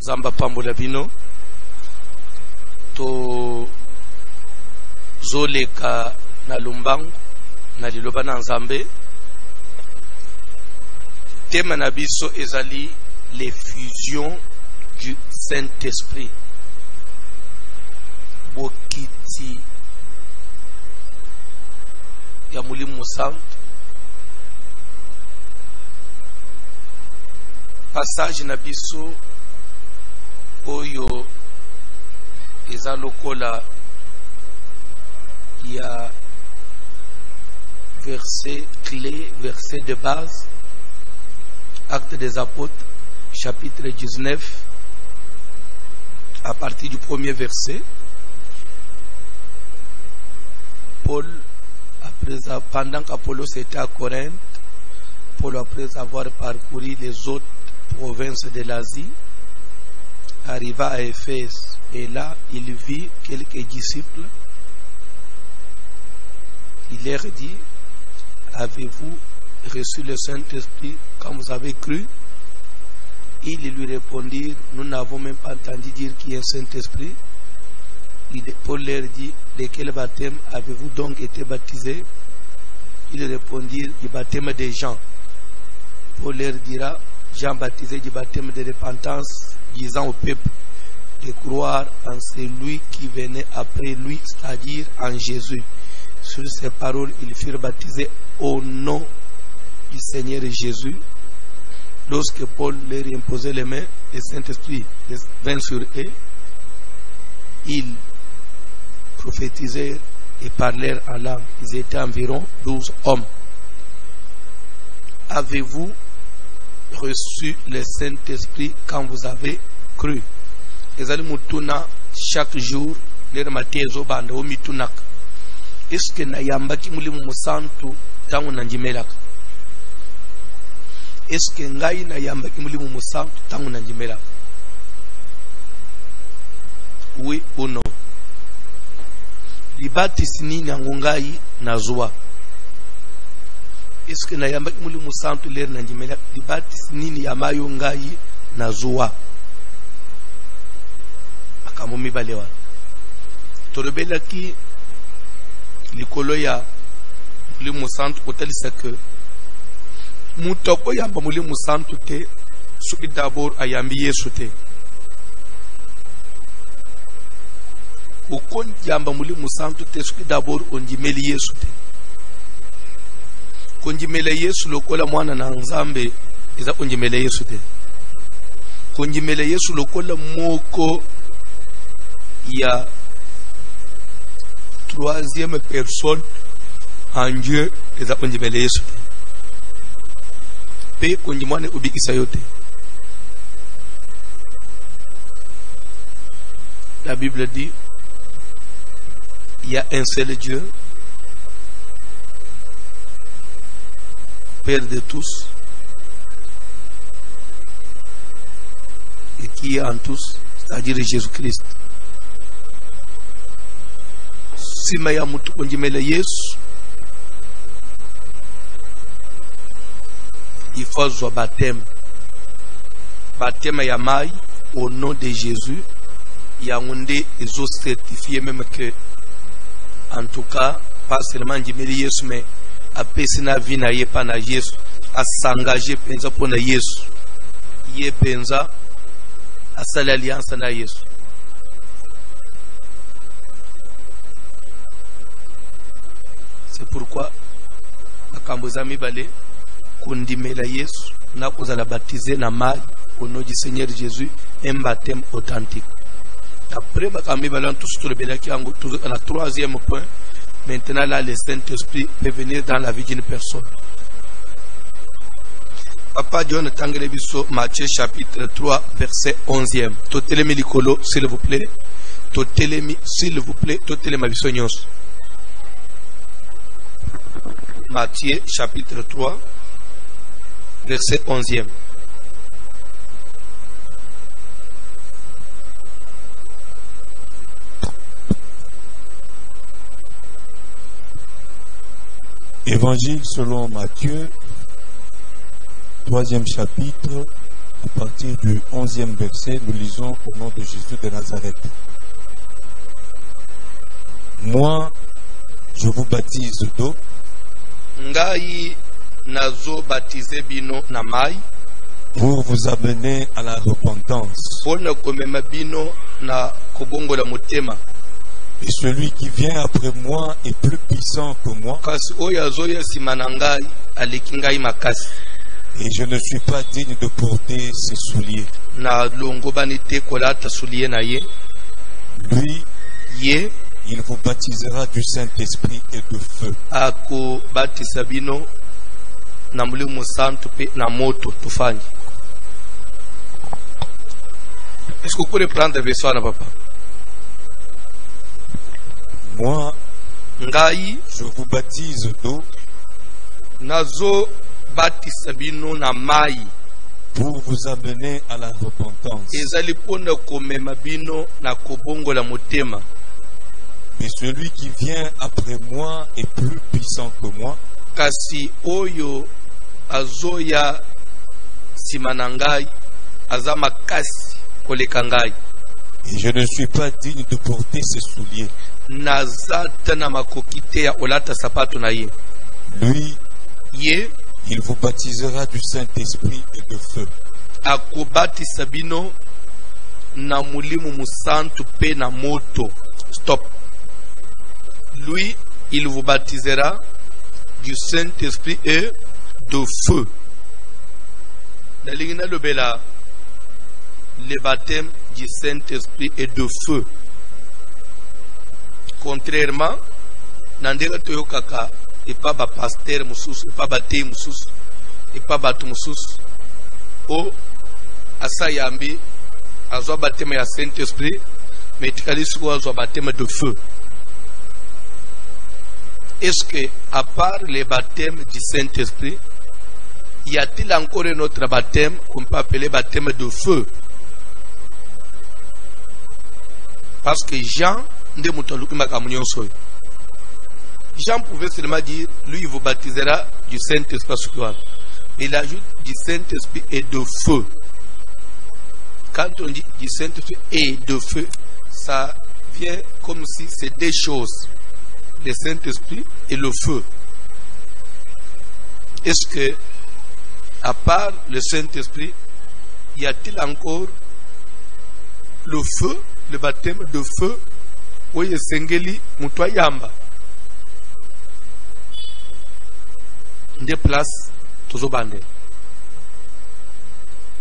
Zamba pambola bino to zoleka na lumbangu na liloba na nzambe. Thème na biso ezali l'effusion du Saint-Esprit. Bokiti ya mulimu santo. Passage na biso oyo eza lokola ya verset clé, verset de base. Actes des Apôtres, chapitre 19, à partir du premier verset. Paul, pendant qu'Apollos était à Corinthe, Paul, après avoir parcouru les autres provinces de l'Asie, arriva à Éphèse, et là, il vit quelques disciples. Il leur dit: avez-vous reçu le Saint-Esprit quand vous avez cru? Ils lui répondirent: nous n'avons même pas entendu dire qu'il y a un Saint-Esprit. Paul leur dit: de quel baptême avez-vous donc été baptisés? Ils répondirent: du baptême des Jean. Paul leur dira: Jean baptisé du baptême de repentance, disant au peuple de croire en celui qui venait après lui, c'est-à-dire en Jésus. Sur ces paroles, ils furent baptisés au nom du Seigneur Jésus. Lorsque Paul leur imposait les mains, le Saint-Esprit vint sur eux. Ils prophétisèrent et parlèrent en langue. Ils étaient environ 12 hommes. Avez-vous reçu le Saint-Esprit quand vous avez cru? Ezali mutuna chaque jour lera matezo banda o mitunak. Est-ce que na yambaki mulimu musantu tangu nanjimelaka? Est-ce que ngai na yambaki mulimu musantu tangu nanjimelaka? Oui ou non? Libatisi nini yangu ngai nazwa? Est-ce que na yambaki mulimu musantu lera nanjimelaka? Libatisi nini yamayo ngai nazwa? Akamumi balewa torobelaki likolo ya mulimu santu kotalisa ke mutoko yamba mulimu santu te soki d'abord ayambi Yesu te. Ukon yamba mulimu santu te soki d'abord onjimeli Yesu te. Konjimele Yesu lokola mwana na nzambe eza konjimele Yesu te. Konjimele Yesu lokola moko ya troisième personne en Dieu eza konjimele Yesu te. Pe konjimwane ubikisa yote. La Bible dit il y a un seul Dieu, Père de tous, et qui est en tous, c'est-à-dire Jésus-Christ. Sima ya mutu konjimele Yesu, il faut un baptême. Baptême ya mai au nom de Jésus. Il y a un des autres certifiés même que, en tout cas, pas seulement njimeli Yesu, mais apesi na vie na ye pa na Yesu, a s'engager penza pour na Yesu. Ye penza a sali alliance na Yesu. C'est pourquoi makambo za mibale kondimela Yesu na kozala baptisé na mai au nom du Seigneur Jésus, un baptême authentique. Après makambo mibale tous le belaki ango la troisième point. Maintenant là le Saint-Esprit peut venir dans la vie d'une personne. Papa John tangele biso Matthieu chapitre 3 verset 11e. Totelemi likolo s'il vous plaît. Totelemi s'il vous plaît, totelema biso nyonso. Matthieu chapitre 3 verset 11e. Évangile selon Matthieu, 3e chapitre, À partir du 11e verset, nous lisons au nom de Jésus de Nazareth. Moi, je vous baptise d'eau. Ngai nazo baptiser bino na mai. Pour vous amener à la repentance. Pona komema bino na kobongola motema. Et celui qui vient après moi est plus puissant que moi. Kasi oyo azoya sima na ngai aleki ngai makasi. Et je ne suis pas digne de porter ses souliers. Na longo bani te kolata soulier na ye. Lui, ye, il vous baptisera du Saint-Esprit et de feu. Ako batisa bino na Mulimo Santo pe na moto tufanye. Est-ce que vous pouvez prendre verset na papa? Moi, ngai je vous baptise d'eau. Nazo batisa bino na mai. Pour vous amener à la repentance. Ezali pona komema bino na kobongola motema. Mais celui qui vient après moi est plus puissant que moi. Kasi oyo azoya simana ngai aza makasi koleka ngai. Et je ne suis pas digne de porter ses souliers. Nazata na makoki te ya olata sapato na ye. Lui, ye, il vous baptisera du Saint-Esprit et de feu. Akobatisa bino na Mulimo Musantu pe na moto. Stop. Lui, il vous baptisera du Saint-Esprit et de feu. Dalingina lobela le baptême du Saint-Esprit et de feu. Contrairement, nandega toyokaka et pas ba pasteur mususu, et pas ba te mususu, et pas batu mususu. O asayambi azwa baptême ya Saint-Esprit, mais tikali suko azwa baptême de feu. Est-ce que, à part le baptême du Saint-Esprit, y a-t-il encore un autre baptême qu'on peut appeler baptême de feu? Parce que Jean pouvait seulement dire, lui il vous baptisera du Saint-Esprit. Il ajoute du Saint-Esprit et de feu. Quand on dit du Saint-Esprit et de feu, ça vient comme si c'est deux choses. Le Saint-Esprit et le feu. Est-ce que, à part le Saint-Esprit, y a-t-il encore le feu, le baptême de feu, où il sengeli mutwayamba? Des places, toujours bandé.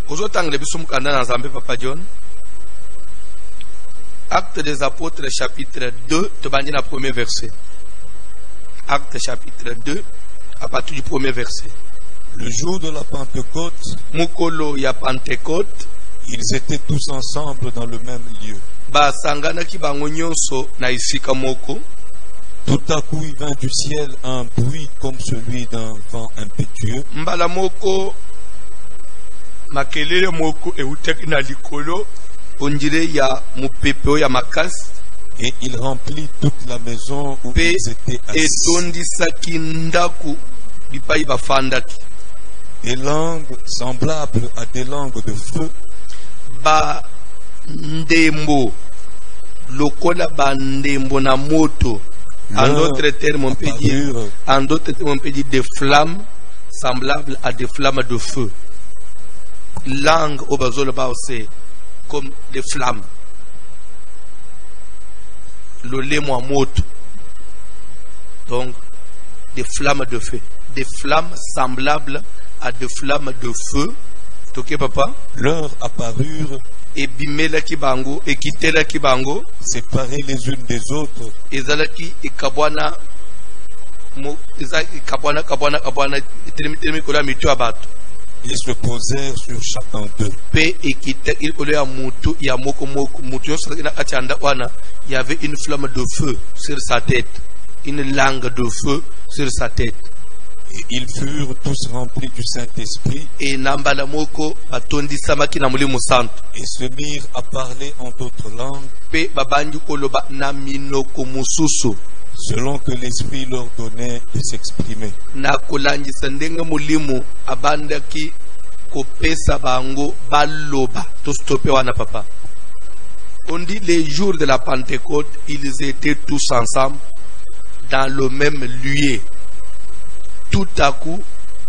Aujourd'hui, le bisum kanda na Zambé Papa John. Acte des Apôtres, chapitre 2, te bandé na premier verset. Acte chapitre 2, à partir du premier verset. Le jour de la Pentecôte, Mukolo ya Pentecôte, ils étaient tous ensemble dans le même lieu. Ba sangana ki bango nyonso na isika moko. Tout à coup, il vint du ciel un bruit comme celui d'un vent impétueux. Mbala moko makelele moko eutaki na likolo ondire ya mupepe ya makasi. Et il remplit toute la maison où ils étaient assis. Des langues semblables à des langues de feu. Ba ndembo lokola ba ndembo na moto. En d'autres termes, on peut dire des flammes semblables à des flammes de feu. Langue au bazolba c'est comme des flammes. Le lemo à moto. Donc, des flammes de feu. Des flammes semblables à des flammes de feu. Ok, papa? Leur apparurent. Et bimela kibango, et kitela kibango. Séparés les unes des autres. Ezalaki et kabwana. Kabwana. Ils se posèrent sur chacun d'eux. Il y avait une flamme de feu sur sa tête, une langue de feu sur sa tête. Et ils furent tous remplis du Saint-Esprit. Et se mirent à parler en d'autres langues, selon que l'Esprit leur donnait de s'exprimer. kopesa bango baloba. To stopper wana papa. On dit les jours de la Pentecôte, ils étaient tous ensemble dans le même lieu. Tout à coup,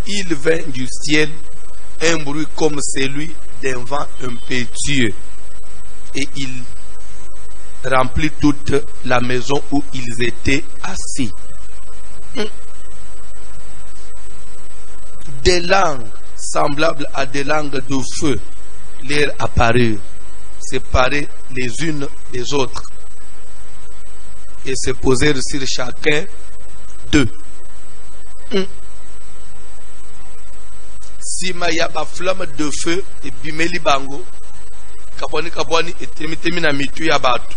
il vint du ciel un bruit comme celui d'un vent impétueux. Et il remplit toute la maison où ils étaient assis. Des langues semblables à des langues de feu leur apparurent, séparées les unes des autres, et se posèrent sur chacun d'eux. Sima ya ba flamme de feu et bimeli bango kabwani et na mitu ya batu.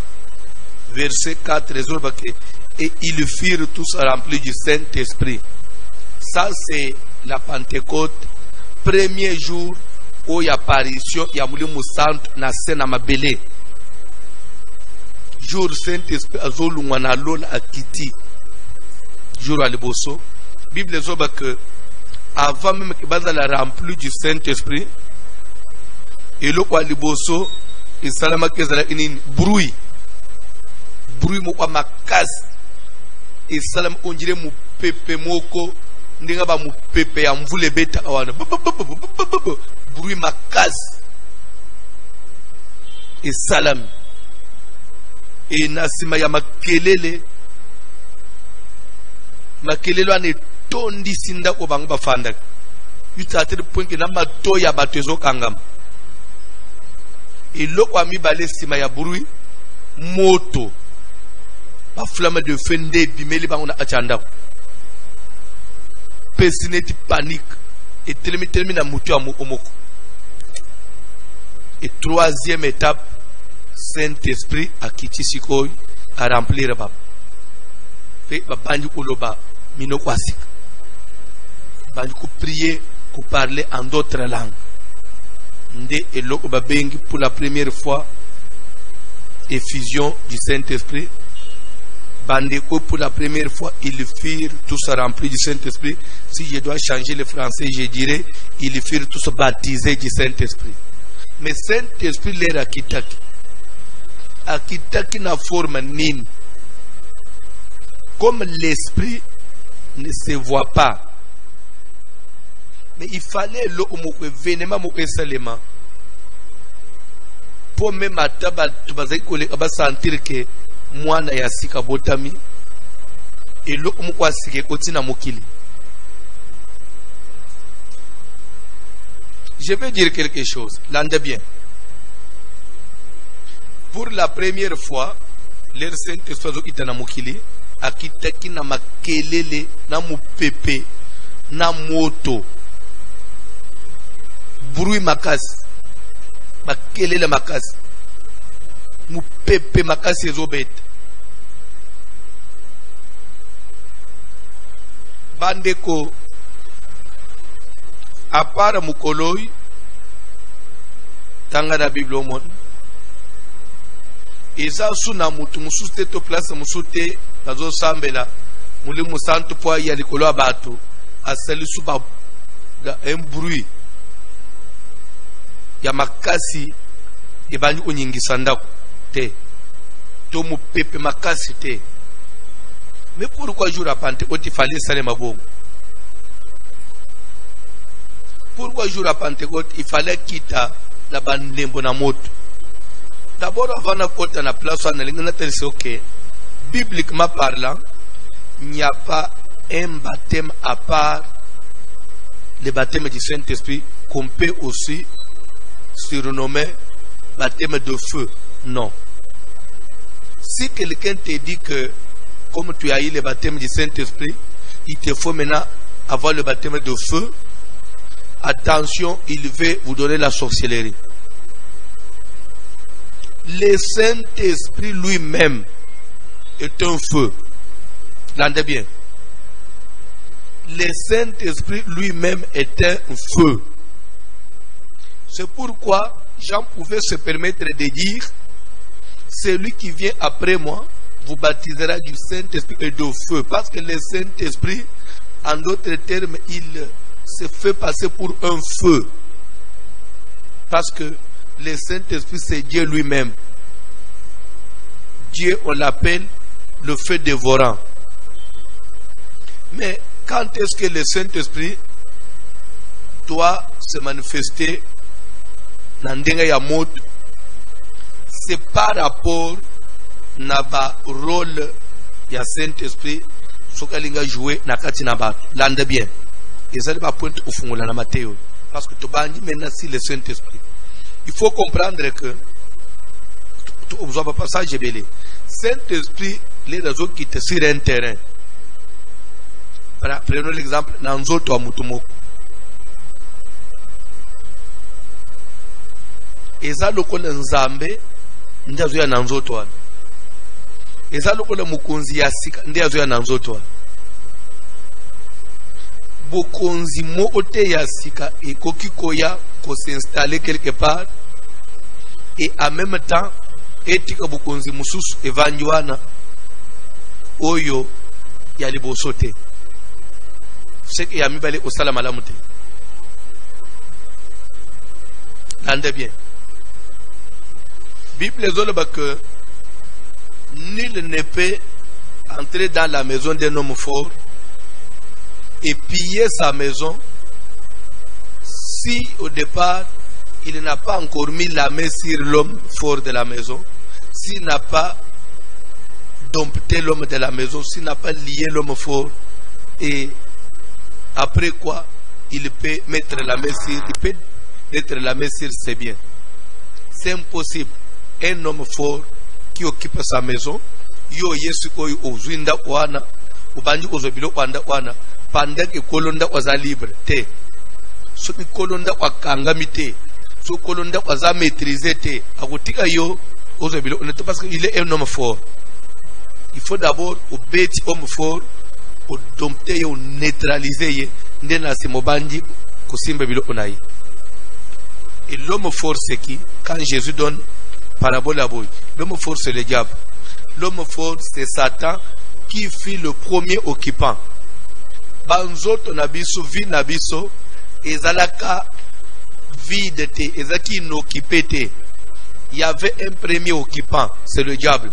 Verset 4 et ils firent tous remplis du Saint-Esprit. Ça c'est la Pentecôte, premier jour où il y a apparition ya mulimu santo na sena mabele. Jour Saint-Esprit azolungwa na lola akiti. Jour à liboso. Bible zoba que avant même que bazala rempli du Saint-Esprit, et le kwa liboso et salama kezala inin bruit mo kwa makas et salam onjire mu pepe moko ndinga ba mu pepe ya mvule beta awana bruit makas et salam et nasima ya makelele ane tondi sinda ko bango bafanda yutatere point que na mato ya batezo kangam et loko ami bale sima ya bruit moto ba flamme de fende bimeli bango na achanda pesineti panique et telemi na mutu ya omoko. Et troisième étape, Saint-Esprit a kiti sikoy a remplir ba pe ba banji koloba mino kwasik banji ko prier, ko parler en d'autres langues. Nde eloko ba bengi pour la première fois effusion du Saint-Esprit. Bandeko pour la première fois, ils firent tous remplis du Saint-Esprit. Si je dois changer le français, je dirais ils firent tous baptisés du Saint-Esprit. Mais Saint-Esprit leur akitaki. Akitaki na forme nini. Comme l'Esprit ne se voit pas. Mais il fallait l'événement salema pour même sentir que mwana ya sika botami et loko mukwa sike kotina mokili. Je vais dire quelque chose, l'entendez bien. Pour la première fois, leur Saint-Esprit itana mokili akitaki na makelele na mupepe na moto bruit makasi makelele makasi mupepe makasi ezobeta. Bandeko apara mukoloi tanga na Bible omon eza suna mutu mususu te to place mususu te bazo sambela muli musantu po ya likolo abatu asali suba un bruit ya makasi ebandi onyingisa ndako te to mupepe makasi te. Mais pourquoi jour à Pentecôte il fallait ça les mabongo? Pourquoi jour à Pentecôte il fallait quitter la bandembo na moto? D'abord avant na kota na place na lingana c'est ok. Bibliquement parlant, il n'y a pas un baptême à part le baptême du Saint-Esprit qu'on peut aussi surnommer baptême de feu. Non. Si quelqu'un te dit que comme tu as eu le baptême du Saint-Esprit, il te faut maintenant avoir le baptême de feu, attention, il veut vous donner la sorcellerie. Le Saint-Esprit lui-même est un feu. L'entendez bien. Le Saint-Esprit lui-même est un feu. C'est pourquoi Jean pouvait se permettre de dire, celui qui vient après moi vous baptisera du Saint-Esprit et de feu. Parce que le Saint-Esprit, en d'autres termes, il se fait passer pour un feu. Parce que le Saint-Esprit, c'est Dieu lui-même. Dieu, on l'appelle le feu dévorant. Mais quand est-ce que le Saint-Esprit doit se manifester dans le monde? C'est par rapport à rôle du Saint-Esprit sokalinga jouer na kati na batu. Lande bien. Et ça va pointer au fond la Matthéo. Parce que tu vas maintenant si le Saint-Esprit. Il faut comprendre que vous avez pas ça, j'ai belé. Saint-Esprit, les réseaux qui étaient sur un terrain. Prenons l'exemple Nanzoto à Mutumoko. Eza lokola nzambe ndazo ya Nanzoto wana. Eza lokola mukonzi ya sika ndazo ya Nanzoto wana. Bokonzi mo ote ya sika et kokikoya ko s'installer quelque part et en même temps etika bokonzi mususu evanjwana oyo ya libosote. C'est que yami bale osala malamu te. Lande bien. Bible zoloba que nul ne peut entrer dans la maison d'un homme fort et piller sa maison si au départ il n'a pas encore mis la main sur l'homme fort de la maison, s'il n'a pas dompté l'homme de la maison, s'il n'a pas lié l'homme fort, et après quoi il peut mettre la main sur ses biens. C'est impossible. Un homme fort qui occupe sa maison, yo yesu ko ozwinda wana ubanji ozobilo kwanda wana pendant que kolonda waza libre te, so kolonda wakangami te, so kolonda waza maîtriser te, akotika yo ozobilo on parce qu'il est un homme fort. Il faut d'abord obéti homme fort au dompter yo neutraliser ye ndena se mobanji kosimba bilo onayi. Et l'homme fort c'est qui? Quand Jésus donne parabole à boy, l'homme fort c'est le diable. L'homme fort c'est Satan qui fut le premier occupant. Banzoto nabiso vi nabiso ezalaka vide te, ezaki inoccupé te. Il y avait un premier occupant, c'est le diable.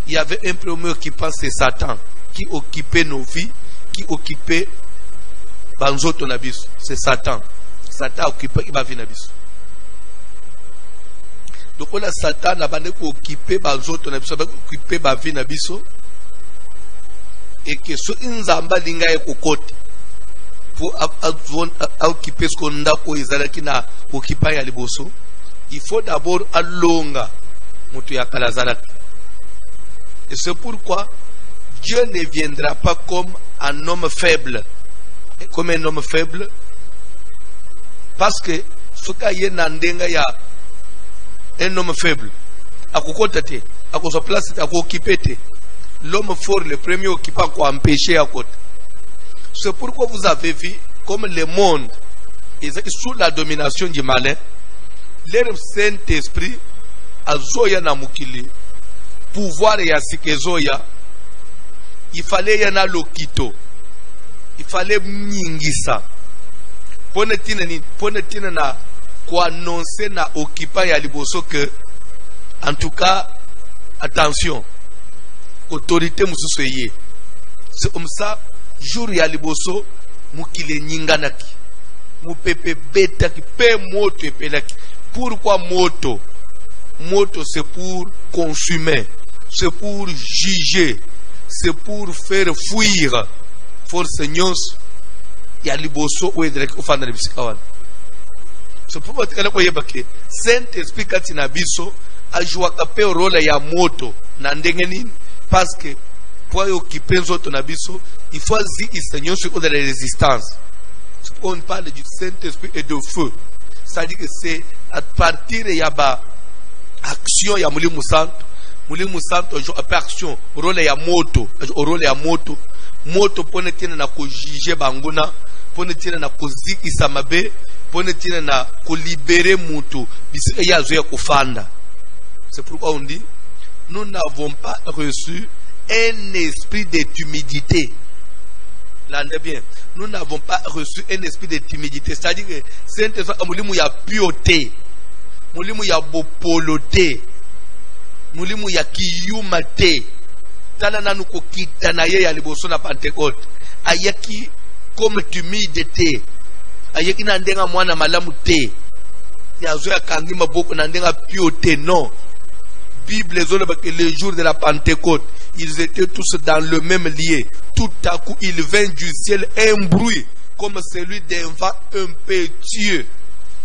Il y avait un premier occupant, c'est Satan, qui occupait nos vies, qui occupait banzoto nabiso, c'est Satan. Satan occupait ma vie nabiso. Donc on a Satan n'a pas occupé banzoto nabiso, occupé ma vie nabiso. Et que ce nzamba linga e kokote pour occuper ce qu'on a ko ezalaki na occupé ya liboso, il faut d'abord alonga mutu ya kalazalaki. Et c'est pourquoi Dieu ne viendra pas comme un homme faible. Et comme un homme faible, parce que ce qu'il y a nandenga ya un homme faible, à kokota te, à ko place à ko occuper te. L'homme fort, le premier occupant, quoi empêcher à côté. C'est pourquoi vous avez vu comme le monde est sous la domination du malin, leur Saint-Esprit a zoya na mukili, pouvoir ya sikezoya, il fallait yana lokito, il fallait mingisa. Pone tina na quoi annoncer na occupant ya liboso que, en tout cas, attention. Autorité mususoye. C'est comme ça, jour ya liboso, mukile nyinganaki. Mupepe betaki, pe moto epelaki. Pourquoi moto? Moto c'est pour consumer, c'est pour juger, c'est pour faire fuir. Force nyos, ya liboso ou edrek ofanda lebisikawan. C'est pourquoi tu connais que Saint-Esprit katina biso, a joué pe rôle ya moto, nandengeni. Parce que pour occuper notre abisso, il faut dire que le Seigneur sur de la résistance. On parle du Saint-Esprit et de feu. C'est-à-dire que c'est à partir de la action, il y a Moulimu Santo, action, rôle ya moto, rôle ya moto, moto pour ne tenir na ko juger banguna, pour ne tenir na ko ziki samabe, pour ne tenir na ko libérer mutu, bisi ya zoya ko fanda. C'est pourquoi on dit nous n'avons pas reçu un esprit de timidité. L'année bien. Nous n'avons pas reçu un esprit de timidité. C'est-à-dire que Saint-Esprit a piauté. Mulimu ya bopolote. Mulimu ya kiyumate. Tala nanu kokita na ye ya liboso na Pentecôte. Ayaki comme timide te. Ayaki na ndenga mwana malamu te. Yazo ya kangi maboko na ndenga pio te, non. Bible zone que le jour de la Pentecôte, ils étaient tous dans le même lieu. Tout à coup, il vint du ciel un bruit comme celui d'un vent impétueux.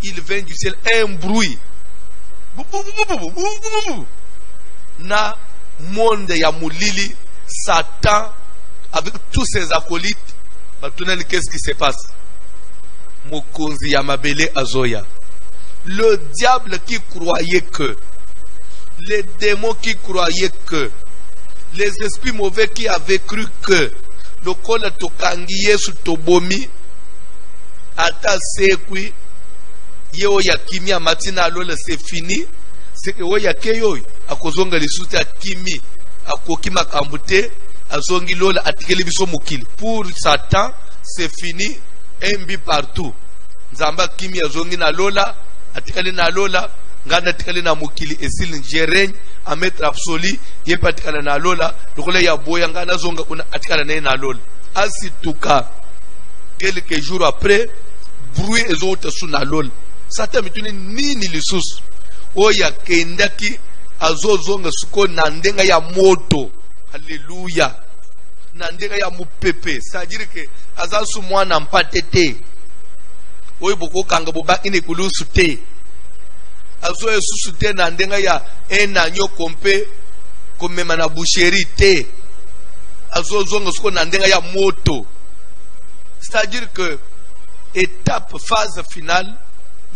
Il vint du ciel un bruit. Na monde ya mulili, Satan avec tous ses acolytes. Maintenant, qu'est-ce qui se passe? Mokonzi ya mabele azoya. Le diable qui croyait que, les démons qui croyaient que, les esprits mauvais qui avaient cru que, le kol tokangi Yesu tobomi, ata sekwi, yeo ya kimia matina alola c'est fini, c'est que oya keyo, akozonga lisuti a kimi, akokima kambute, azongi lola atikeli biso mukili. Pour Satan, c'est fini, embi partout. Nzamba kimi azongi na lola, atikeli na lola, ngana tikali na mukili esil njereñ a mettre absolu yepatikana na lola lokole ya boya ngana zonga kuna atikana na lola asituka quelques jours après bruit ezota suna lola Satan mituni nini lisusu oya kendaki azozonga suko na ndenga ya moto. Alléluia. Na ndenga ya mupepe, c'est-à-dire que azasu mwana mpatete oyi boko kanga boba ine kulusu te. Azo Yesu te na ndenga ya enanyo kompe komema na boucherie te. Azo zongo suko na ndenga ya moto. C'est-à-dire que étape phase finale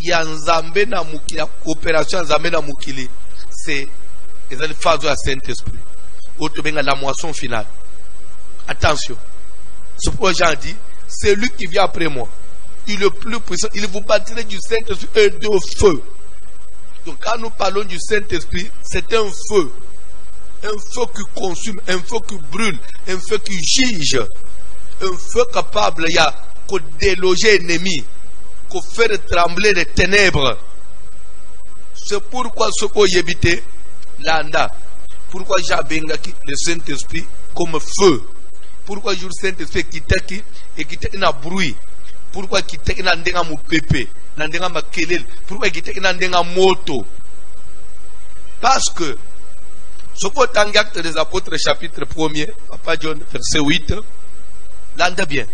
ya nzambe na mukili, la coopération ya nzambe na mukili, c'est la phase ya Saint-Esprit. Otobenga la moisson finale. Attention. Ce pourquoi Jean dit, c'est lui qui vient après moi. Il est le plus puissant. Il vous baptisera du Saint-Esprit et de feu. Donc quand nous parlons du Saint-Esprit, c'est un feu. Un feu qui consume, un feu qui brûle, un feu qui juge. Un feu capable de déloger l'ennemi, de faire trembler les ténèbres. C'est pourquoi ce qu'on y habite, l'anda. Pourquoi j'abengaki le Saint-Esprit comme feu. Pourquoi je le Saint-Esprit qui t'aki et qui t'aki na bruit. Pourquoi qui t'aki na ndenga mu pepe. Nandenga makelele. Pourquoi il était nandenga moto? Parce que ce côté en Actes des Apôtres chapitre 1er, Papa John verset 8, l'anda bien.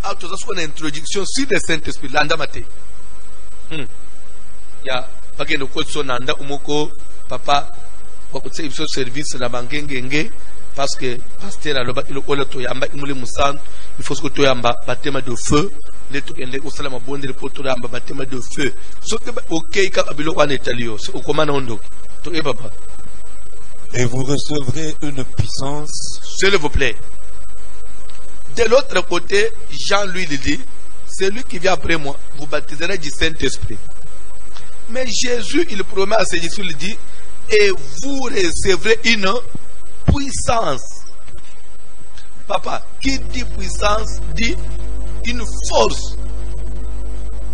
Alors tout ça c'est une introduction sur le Saint-Esprit, l'anda maté. Ya pas que nous connaissons nanda umoko papa pour que ce service na bangengenge parce que pasteur aloba il ola to yamba imule musant il faut que to yamba baptême de feu. Et vous recevrez une puissance. S'il vous plaît. De l'autre côté, Jean lui dit, celui qui vient après moi vous baptisera du Saint-Esprit. Mais Jésus, il promet à ses disciples, il dit, et vous recevrez une puissance. Papa, qui dit puissance dit une force.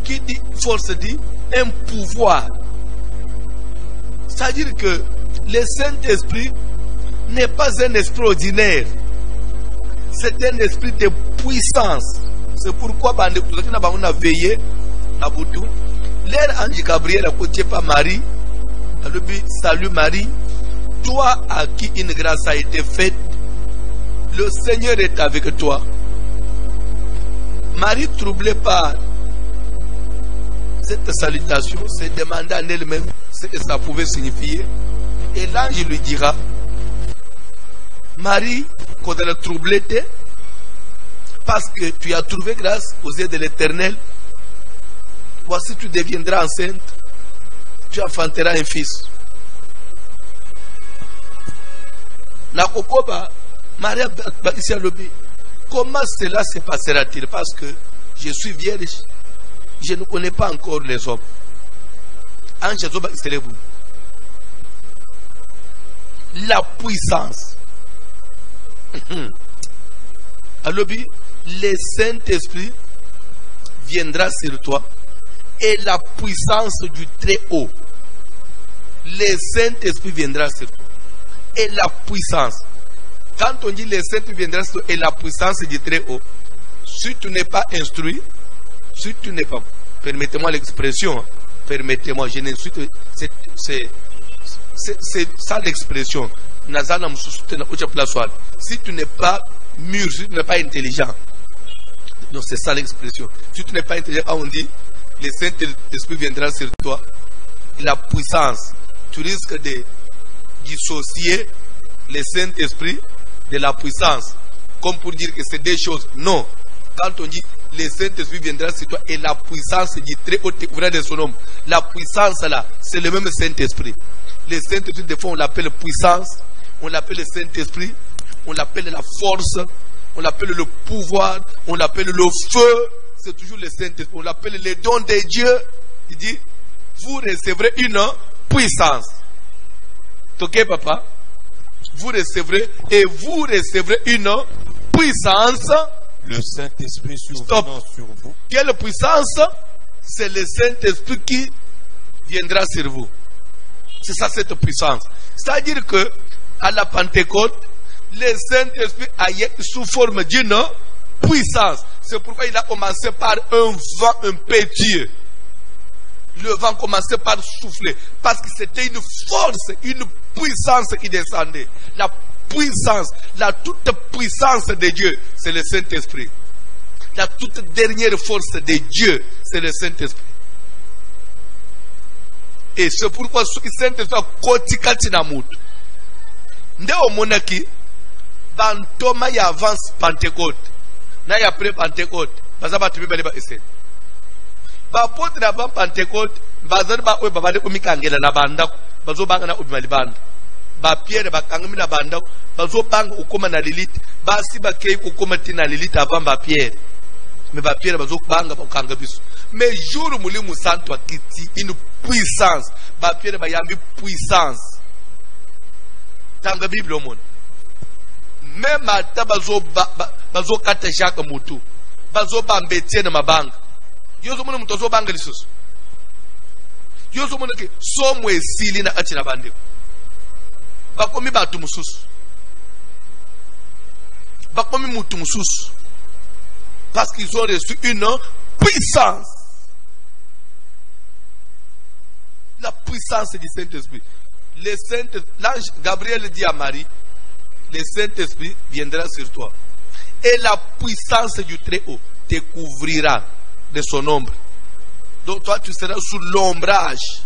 Qui dit force dit un pouvoir. C'est-à-dire que le Saint-Esprit n'est pas un esprit ordinaire. C'est un esprit de puissance. C'est pourquoi on a veillé à Boutou. L'air ange Gabriel a côté par Marie. Salut Marie. Toi à qui une grâce a été faite. Le Seigneur est avec toi. Marie, troublée par cette salutation, se demanda en elle-même ce que ça pouvait signifier. Et l'ange lui dira, Marie, quand elle est troublée, parce que tu as trouvé grâce aux yeux de l'Éternel, voici tu deviendras enceinte, tu enfanteras un fils. La Kokoba, Marie Baptiste Lobi, comment cela se passera-t-il? Parce que je suis vierge, je ne connais pas encore les hommes. La puissance. Alors, le Saint-Esprit viendra sur toi et la puissance du Très-Haut. Le Saint-Esprit viendra sur toi. Et la puissance. Quand on dit le Saint-Esprit viendra sur toi et la puissance du Très-Haut, si tu n'es pas instruit, si tu n'es pas, permettez-moi l'expression, permettez-moi, je n'insulte, c'est ça l'expression. Si tu n'es pas mûr, si tu n'es pas intelligent, non, c'est ça l'expression. Si tu n'es pas intelligent, on dit, le Saint-Esprit viendra sur toi, et la puissance, tu risques de dissocier le Saint-Esprit de la puissance, comme pour dire que c'est deux choses. Non, quand on dit le Saint-Esprit viendra sur toi et la puissance du Très-Haut t'ouvrira de son nom, la puissance là, c'est le même Saint-Esprit. Le Saint-Esprit, des fois on l'appelle puissance, on l'appelle le Saint-Esprit, on l'appelle la force, on l'appelle le pouvoir, on l'appelle le feu, c'est toujours le Saint-Esprit, on l'appelle les dons de Dieu. Il dit, vous recevrez une puissance. Ok, papa? Vous recevrez et vous recevrez une puissance. Le Saint-Esprit survenant sur vous. Quelle puissance? C'est le Saint-Esprit qui viendra sur vous. C'est ça, cette puissance. C'est-à-dire que à la Pentecôte, le Saint-Esprit a été sous forme d'une puissance. C'est pourquoi il a commencé par un vent impétueux. Le vent commençait par souffler. Parce que c'était une force, une puissance qui descendait. La puissance, la toute puissance de Dieu, c'est le Saint-Esprit. La toute dernière force de Dieu, c'est le Saint-Esprit. Et c'est pourquoi ce Saint-Esprit a kotikati na mutu. Nde omonaki bantoma ya avance Pentecôte. Na ya après Pentecôte, bazaba tubi bale ba ese. Ba potre avant Pentecôte, bazana ba oy babade kumikangela na banda, bazo banga na ubimali banda. Ba Pierre bakangami na banda, bazo banga ukoma na Lilith, ba siba kei ukoma tina Lilith avant ba Pierre. Mais ba Pierre bazo banga bakanga biso. Mais jour mulimu santo akiti une puissance. Ba Pierre ba yambi puissance. Tanga Bible omona. Même ata bazo kata Jacques mutu. Bazo bambetiene mabanga. Yozo muna mutozo banga lisusu. Yozo muna ke somwe sili na ati na bandeko. Bakomi batu mususu. Bakomi mutu mususu. Parce qu'ils ont reçu une puissance. La puissance du Saint-Esprit. L'ange Gabriel dit à Marie, le Saint-Esprit viendra sur toi. Et la puissance du Très-Haut te couvrira de son ombre. Donc toi tu seras sous l'ombrage.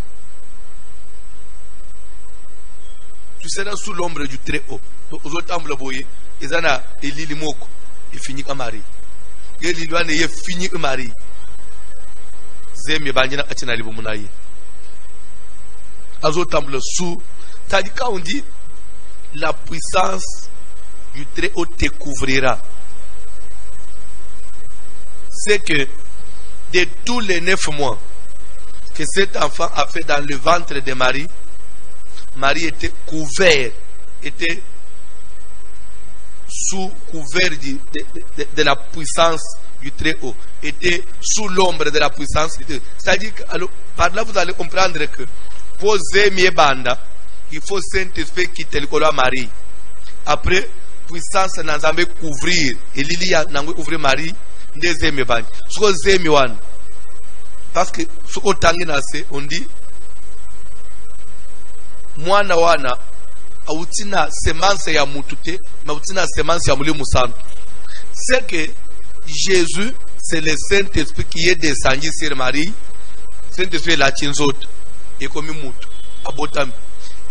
Tu seras sous l'ombre du Très-Haut. Donc aux autres vous le voyez, ils en ont Eli Limoko, il finit comme Marie. Eli Luane, il finit comme Marie. Zemi Banjina Atina Libomunaye. Aux autres sous. C'est-à-dire quand on dit la puissance du Très-Haut te couvrira, c'est que de tous les 9 mois que cet enfant a fait dans le ventre de Marie, Marie était couverte, était sous couvert de la puissance du Très-Haut, était sous l'ombre de la puissance du Très-Haut. C'est-à-dire que alors, par là vous allez comprendre que pour aimer banda, il faut Saint-Esprit qui te le colle à Marie. Après, puissance n'a jamais couvrir. Et Lilia n'a jamais couvrir Marie. Deuxième banda. Ce que j'aime one. Parce que ce qu'on t'a on dit, mwana wana, autina semence ya mutute, mais autina semence ya mulimu santo. C'est que Jésus, c'est le Saint-Esprit qui est descendu sur Marie. Saint-Esprit est la chinzote. Et comme mutu. Abotam.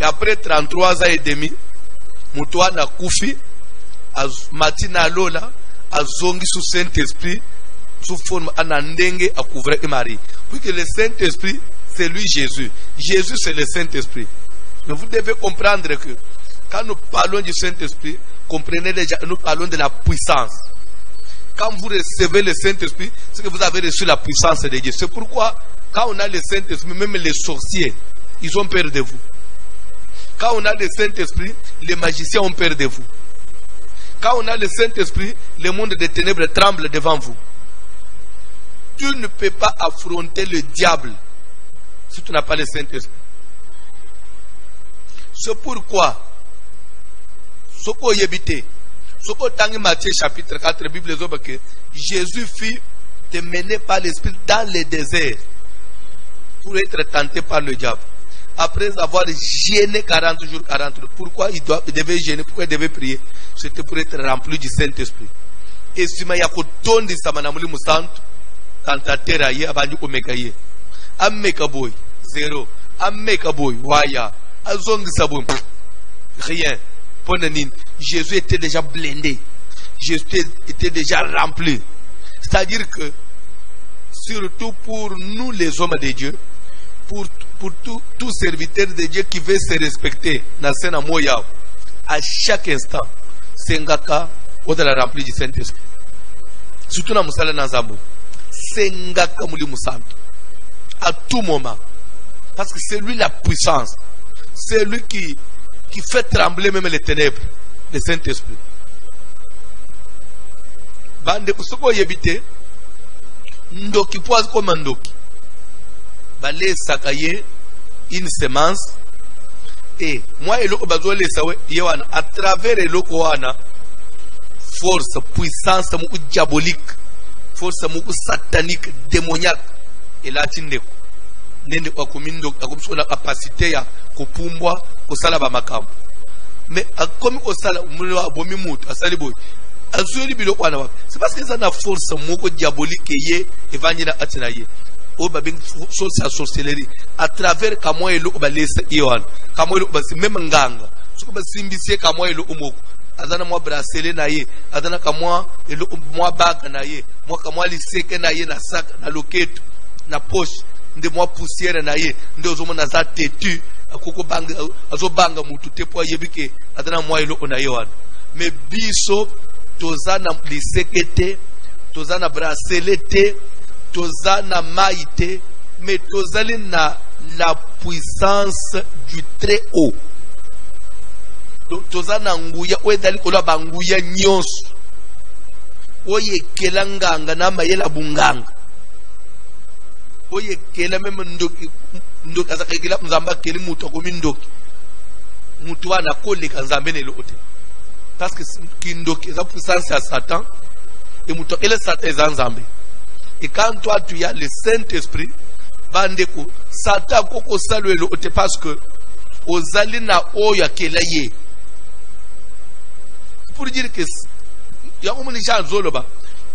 Et après 33 ans et demi, Moutouana Koufi, Matina Lola, a zongi sous Saint-Esprit, sous forme anandenge à couvrir Marie. Puisque le Saint-Esprit, c'est lui Jésus. Jésus, c'est le Saint-Esprit. Mais vous devez comprendre que quand nous parlons du Saint-Esprit, comprenez déjà, nous parlons de la puissance. Quand vous recevez le Saint-Esprit, c'est que vous avez reçu la puissance de Dieu. C'est pourquoi, quand on a le Saint-Esprit, même les sorciers, ils ont peur de vous. Quand on a le Saint-Esprit, les magiciens ont peur de vous. Quand on a le Saint-Esprit, le monde des ténèbres tremble devant vous. tu ne peux pas affronter le diable si tu n'as pas le Saint-Esprit. C'est pourquoi, ce qu'on y habite, ce qu'on dans Matthieu chapitre 4, Bible que Jésus fit te mener par l'Esprit dans le désert pour être tenté par le diable. Après avoir gêné 40 jours, 40 jours. Pourquoi il devait gêner? Pourquoi il devait prier? C'était pour être rempli du Saint-Esprit. Et si il y a un de Samanamuli Moussanto, tentateur aye, abandi omekaye. Ameka boy, zéro. Ameka boy, waya. Azong saboum. Rien. Ponanin. Jésus était déjà blindé. Jésus était déjà rempli. C'est-à-dire que, surtout pour nous les hommes de Dieu, pour tout serviteur de Dieu qui veut se respecter, à chaque instant, c'est un gars qui est rempli du Saint-Esprit. Surtout dans Moussala Nazambo, c'est un gars qui est à tout moment. Parce que c'est lui la puissance. C'est lui qui fait trembler même les ténèbres, le Saint-Esprit. Bande kusoko yebite, ndoki poise comme un ndoki. Balé sakaye une semence et moi et l'autre bazo les sawe yewana à travers l'autre wana force puissance mou diabolique force mou satanique démoniaque et là tindeko nende kwa kumindo akomso na capacité ya kupumbwa kusala ba makambo mais comme kusala mulo abomi mutu asali boy azuli bilo wana wa c'est parce que ça na force moko diabolique yé evangile atina yé o babing sa sorcellerie à travers kamo elo ba lesa iwan kamo elo ba même nganga suko ba simbisie kamo elo umoko azana mo bracelet na ye azana kamo elo mo baga na ye mo kamo liseke na ye na sac na loketo na poche nde mo poussière na ye nde ozomo na za tetu akoko banga azobanga mutu tepo yebike azana mo elo na ye wan mais biso tozana lisekete tozana bracelet tozana maïté, mais tozali na la puissance du très haut. Donc tozana nguya oedali kola banguya nyonso. Oye kelanganga na mayela bunganga. Oye kela même ndoki azaka kila mzamba keli mutu akomi ndoki. Mutu wana koleka nzambe ne lote. Parce que kindoki eza puissance ya Satan et mutu ele Satan eza nzambe. Et quand toi tu as le Saint-Esprit, bandeko, Satan koko salue le parce que ozali na oya kelaye. Pour dire que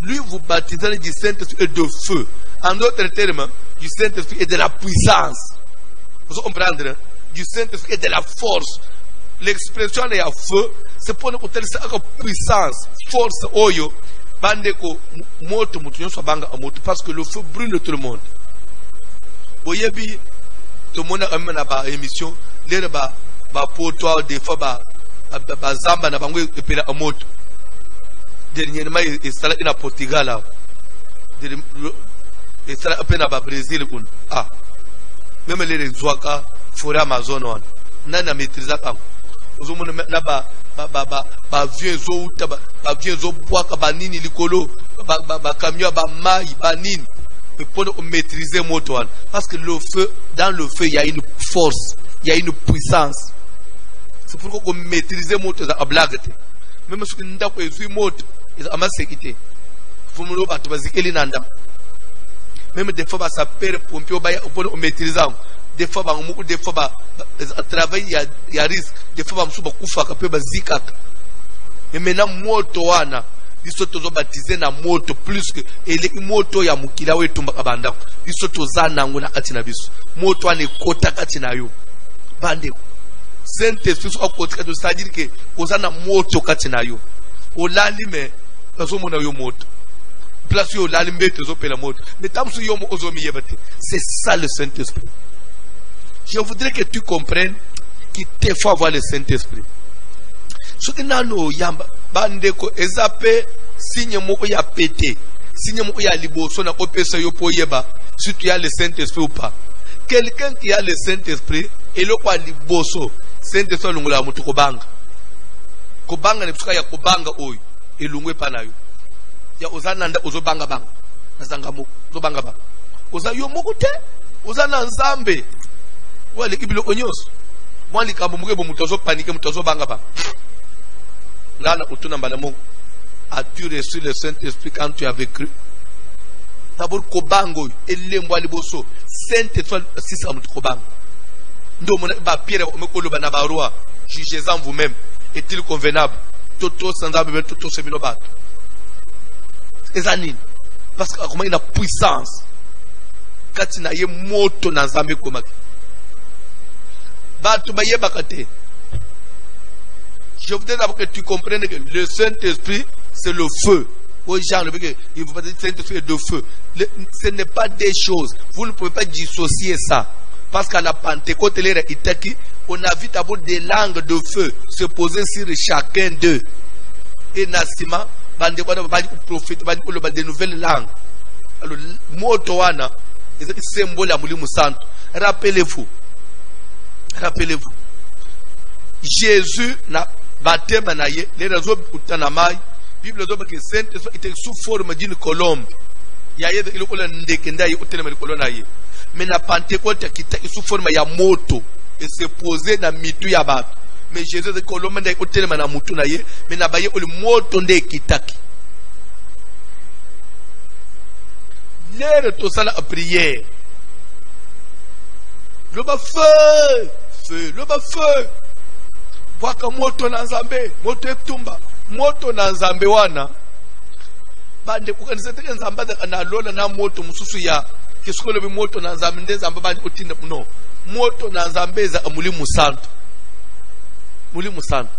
lui vous baptisera du Saint-Esprit et de feu. En d'autres termes, du Saint-Esprit et de la puissance. Vous comprenez? Du Saint-Esprit et de la force. L'expression est à feu, c'est pour nous dire que puissance, force, oyo. Bandeko moto mutu nyonso banga moto parce que le feu brûle tout le monde. Boyebi to mona amena ba émission lere ba poto des fois ba zamba na bango epela moto. Dernièrement il sala ina Portugal là. Il sala apena ba Brésil kun. Ah. Même les zwaka forêt Amazon on. Nana maîtriser pas. Ozomona na ba vieux zo uta ba vieux zo boaka ba nini likolo ba camion ba mai ba nini pour maîtriser moto parce que le feu dans le feu il y a une force il y a une puissance c'est pourquoi qu'on maîtriser moto za ablagate même ce que ndako ezui moto eza amasekite fumulo batu bazikeli nanda même des fois ba sapere pompier ba pour maîtriser des fois des fois travail il y a risque des fois msuba kufa ka pe bazikaka et maintenant moto wana biso tozo baptiser na moto plus que ele moto ya mukila wetu mbakabanda biso tozana ngona kati na biso moto ane kota kati na yo bande Saint-Esprit so akotika to c'est-à-dire que ozana moto kati na yo olali me kazo mona yo moto place yo olali mbete zo pela moto mais tamsu yo mo ozomi yebate c'est ça le Saint-Esprit. Je voudrais que tu comprennes qu'il te faut avoir le Saint-Esprit. Ce que nous yamba bandeko ezape signe moko ya pété, signe moko ya liboso na kopesa yo po yeba si tu as le Saint-Esprit ou pas. Quelqu'un qui a le Saint-Esprit et le kwa liboso, Saint-Esprit lungula mutu kobanga. Kobanga ne psuka ya kobanga oyo, elungwe pa na yo. Ya ozana nda ozobanga banga. nazanga moko zobanga ba oza yo moko te oza na nzambe wale kibilo onyos moi likambo moko muto zo paniquer muto zo banga ba ngana utuna mbala moko. As-tu reçu le Saint-Esprit quand tu avais cru? D'abord kobango elembo aliboso Saint-Esprit sisa mutu kobango ndo mona ba Pierre omekolo bana ba roi jugez-en vous-même, est-il convenable toto sanzabe toto semino bato ezanini parce que comment il a puissance kati na ye moto na nzambe komaki bato ba yebaka te. Je voudrais d'abord que tu comprennes que le Saint-Esprit c'est le feu. Aux gens, il faut pas dire Saint-Esprit de feu. Ce n'est pas des choses. Vous ne pouvez pas dissocier ça. Parce qu'à la Pentecôte, on a vu d'abord des langues de feu se poser sur chacun d'eux. Et Nassima, prophète, des nouvelles langues. Alors, Motoana, c'est un symbole à Moulimou Santo. Rappelez-vous. Rappelez-vous. Jésus n'a baptême naye, les raisons utanamai. Bible doit que Saint-Esprit était sous forme d'une colombe. Il y a des ndekenda ye utelema kolona ye. Mais na Pentecôte qui était sous forme ya moto et se poser na mitu ya bato. Mais Jésus de colombe ndai utelema na mutu na ye, mais na baye le moto nde kitaki. L'air to sala a prière. Le ba feu, feu, le ba feu. Waka moto na nzambe, moto etumba. Moto na nzambe wana bande kukanisa teke nzamba na lola na moto mususu ya kisikolo bi moto na nzambe nde nzamba bande utinda no moto na nzambe za Mulimu Santo. Mulimu Santo.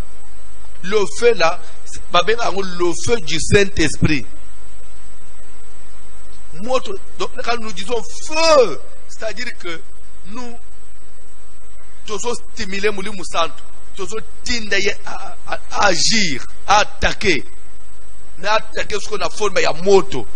Le feu là babenga le feu du Saint-Esprit. Moto donc quand nous disons feu, c'est-à-dire que nous devons stimuler Mulimu Santo. À agir, à attaquer. Na attaquer ce qu'on a formé à moto.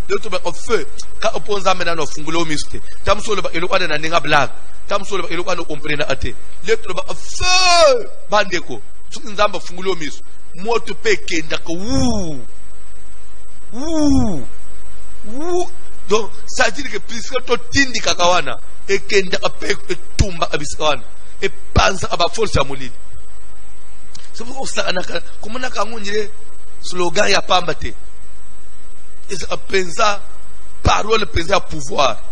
D'autres au feu. Quand on pose amener dans fungulo miste. Tam solo ba eloko na ninga blague. Tam solo ba eloko na comprendre ate. L'autre ba feu bandeko. Ce qui nzamba fungulo miste. Moto peke ndako wou. Wou. Wou. Donc ça veut dire que puisque to tindi kakawana et kenda peke tumba abiskawana et pense à ba force à molide. C'est pour ça qu'on a un slogan ya pambate. Et ça pensa parole pensa à pouvoir.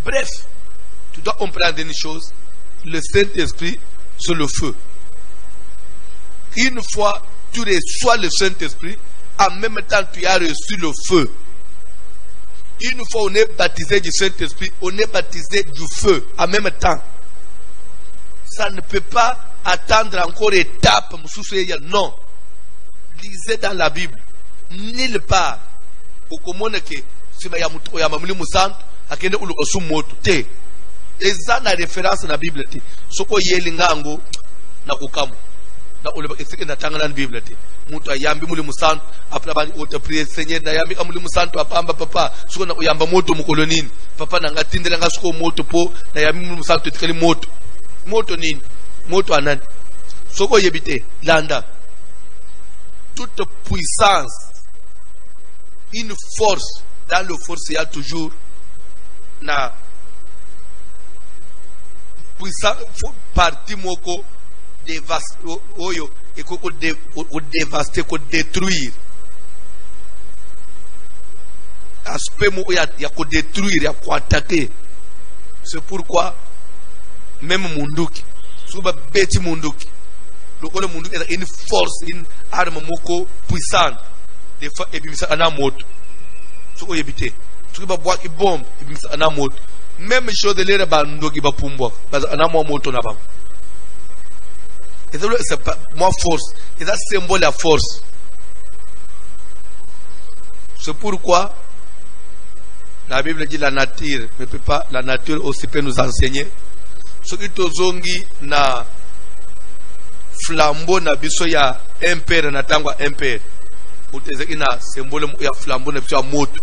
Bref, tu dois comprendre une chose, le Saint-Esprit c'est le feu. Une fois tu reçois le Saint-Esprit, en même temps tu as reçu le feu. Une fois on est baptisé du Saint-Esprit, on est baptisé du feu en même temps. Ça ne peut pas attendre encore étape. Non. Lisez dans la Bible. Nulle part. Au commun que si ma yamuto ya mamuli musanto akende ulo osumoto te. Eza na référence na Bible te. Soko yelingango na kukamu. Na ulo efike na tanga na Bible te. Muto ayambi muli musanto après bani ote prier Seigneur na yambi amuli musanto apamba papa soko na uyamba moto mukolonini. Papa na ngatindela ngasuko moto po na yambi muli musanto tikali moto. Moto nini? Moto anani? Soko yebite landa. Toute puissance, une force, dans le force il y a toujours na puissance parti moko dévaster oyo et ko dévaster ko détruire. Aspect mo ya ko détruire ya ko attaquer. C'est pourquoi même munduki suba beti munduki le munduki est une force, une arme moko puissante des fois ebimisa ana moto soko yebite soko ba bois ki bombe ebimisa ana moto même chose de l'ère ba ndoki ba pumbwa parce ana moto na ba et c'est pas moi force c'est un symbole de force. C'est pourquoi la Bible dit la nature ne peut pas, la nature aussi peut nous enseigner. Ce qui tozongi na flambeau na biso ya impère na tangwa impère. Uteze ina symbole ya flambeau na biso ya moto.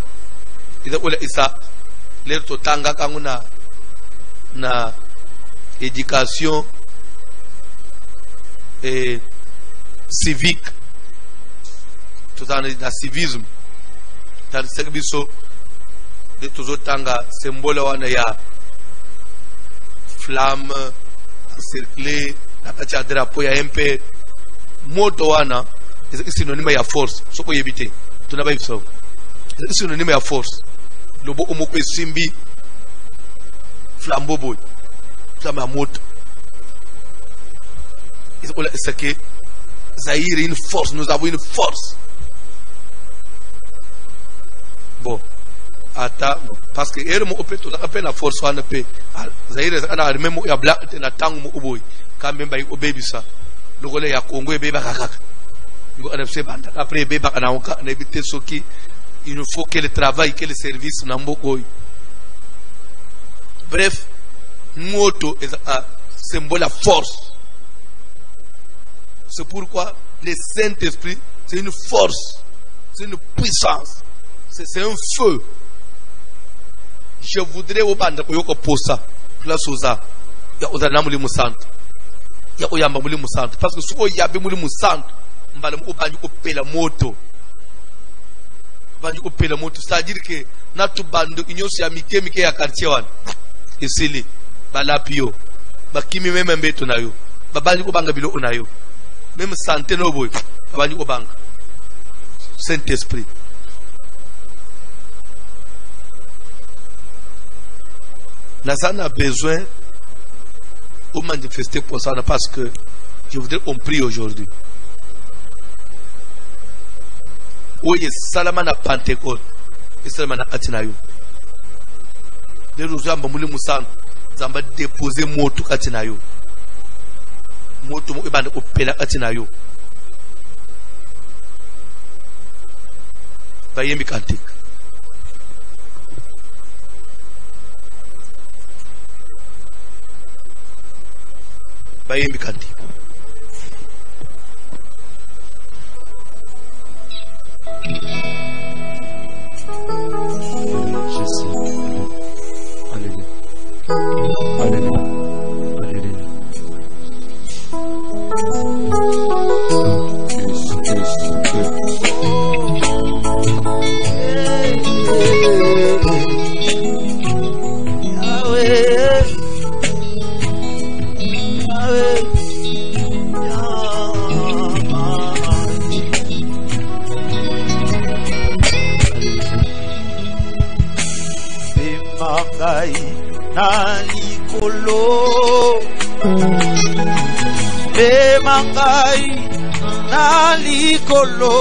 Ida kule isa lero totanga kangu na éducation civique. Tozana na civisme. dans le service de Tozotanga, symbole wana ya flamme encerclée, na drapeau ya MP, moto wana est synonyme ya force. Soko yebite, tunaba ifso. C'est synonyme ya force. Lobo omoko simbi flambeau boy. Flamme à moto. C'est que Zaïre est une force, nous avons une force. Bon, attends, parce que elle m'a appelé la force, on a appelé Zaïre, on a même eu blanc, on a tant de boy, quand même au baby ça. Le relais ya Congo et bébé kakak. Après bébé anaonka, on évite ce qui, il nous faut que le travail, que le service n'embauche. Bref, moto est un symbole de force. C'est pourquoi le Saint-Esprit, c'est une force, c'est une puissance, c'est un feu. Je voudrais au bande que yoko posa, place aux a, ya ozana muli musantu, ya oyamba muli musantu, parce que suko yabe muli musantu, mbala mu bande ko pela moto, bande ko pela moto, c'est-à-dire que natu bande inyosi ya mike ya quartier wan, esili, balapio, bakimi même mbeto na yo, babandi ko banga bilo na yo. Même santé no boy, abani ko bang. Saint-Esprit. Nazana a besoin de manifester pour ça parce que je voudrais qu'on prie aujourd'hui. Oui, Salamana Pentecôte et Salamana Atinayo. Les Rosamba Mouli Moussan, Zamba déposer moto Atinayo. Moto mo ibanda opela atinayo bayembi kantik Jésus. Alléluia. Alléluia. Emangai nalikolo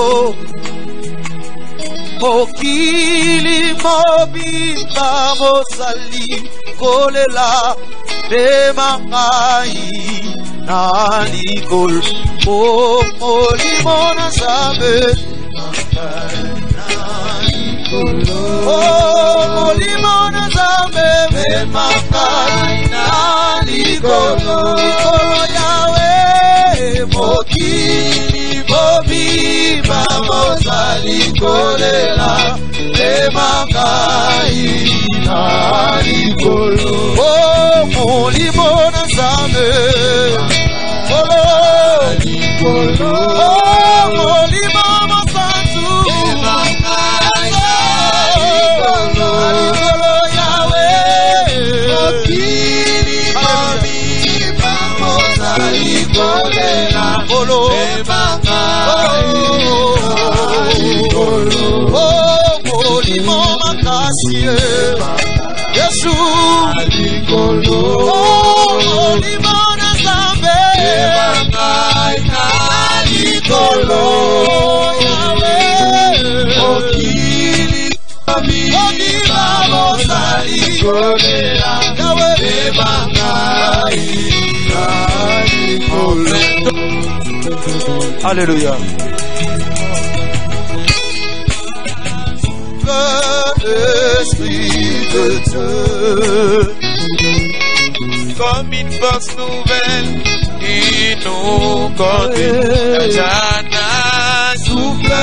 Mokili mobimba mosali kolela Emangai nalikolo Molimo na Nzambe Molimo na Nzambe Emangai nalikolo Mokili mobimba mosali kolela Emangai nalikolo Molimo na Nzambe Molimo mosantu Emangai nalikolo Yahweh Mokili mobimba mosali kolela Molimo makasi Yesu Molimo na Nzambe nalikolo Mokili mobimba mosali kolela Emangai nalikolo. Alléluia. L'Esprit de Dieu, comme une force nouvelle, il nous conduit. Jana, souffle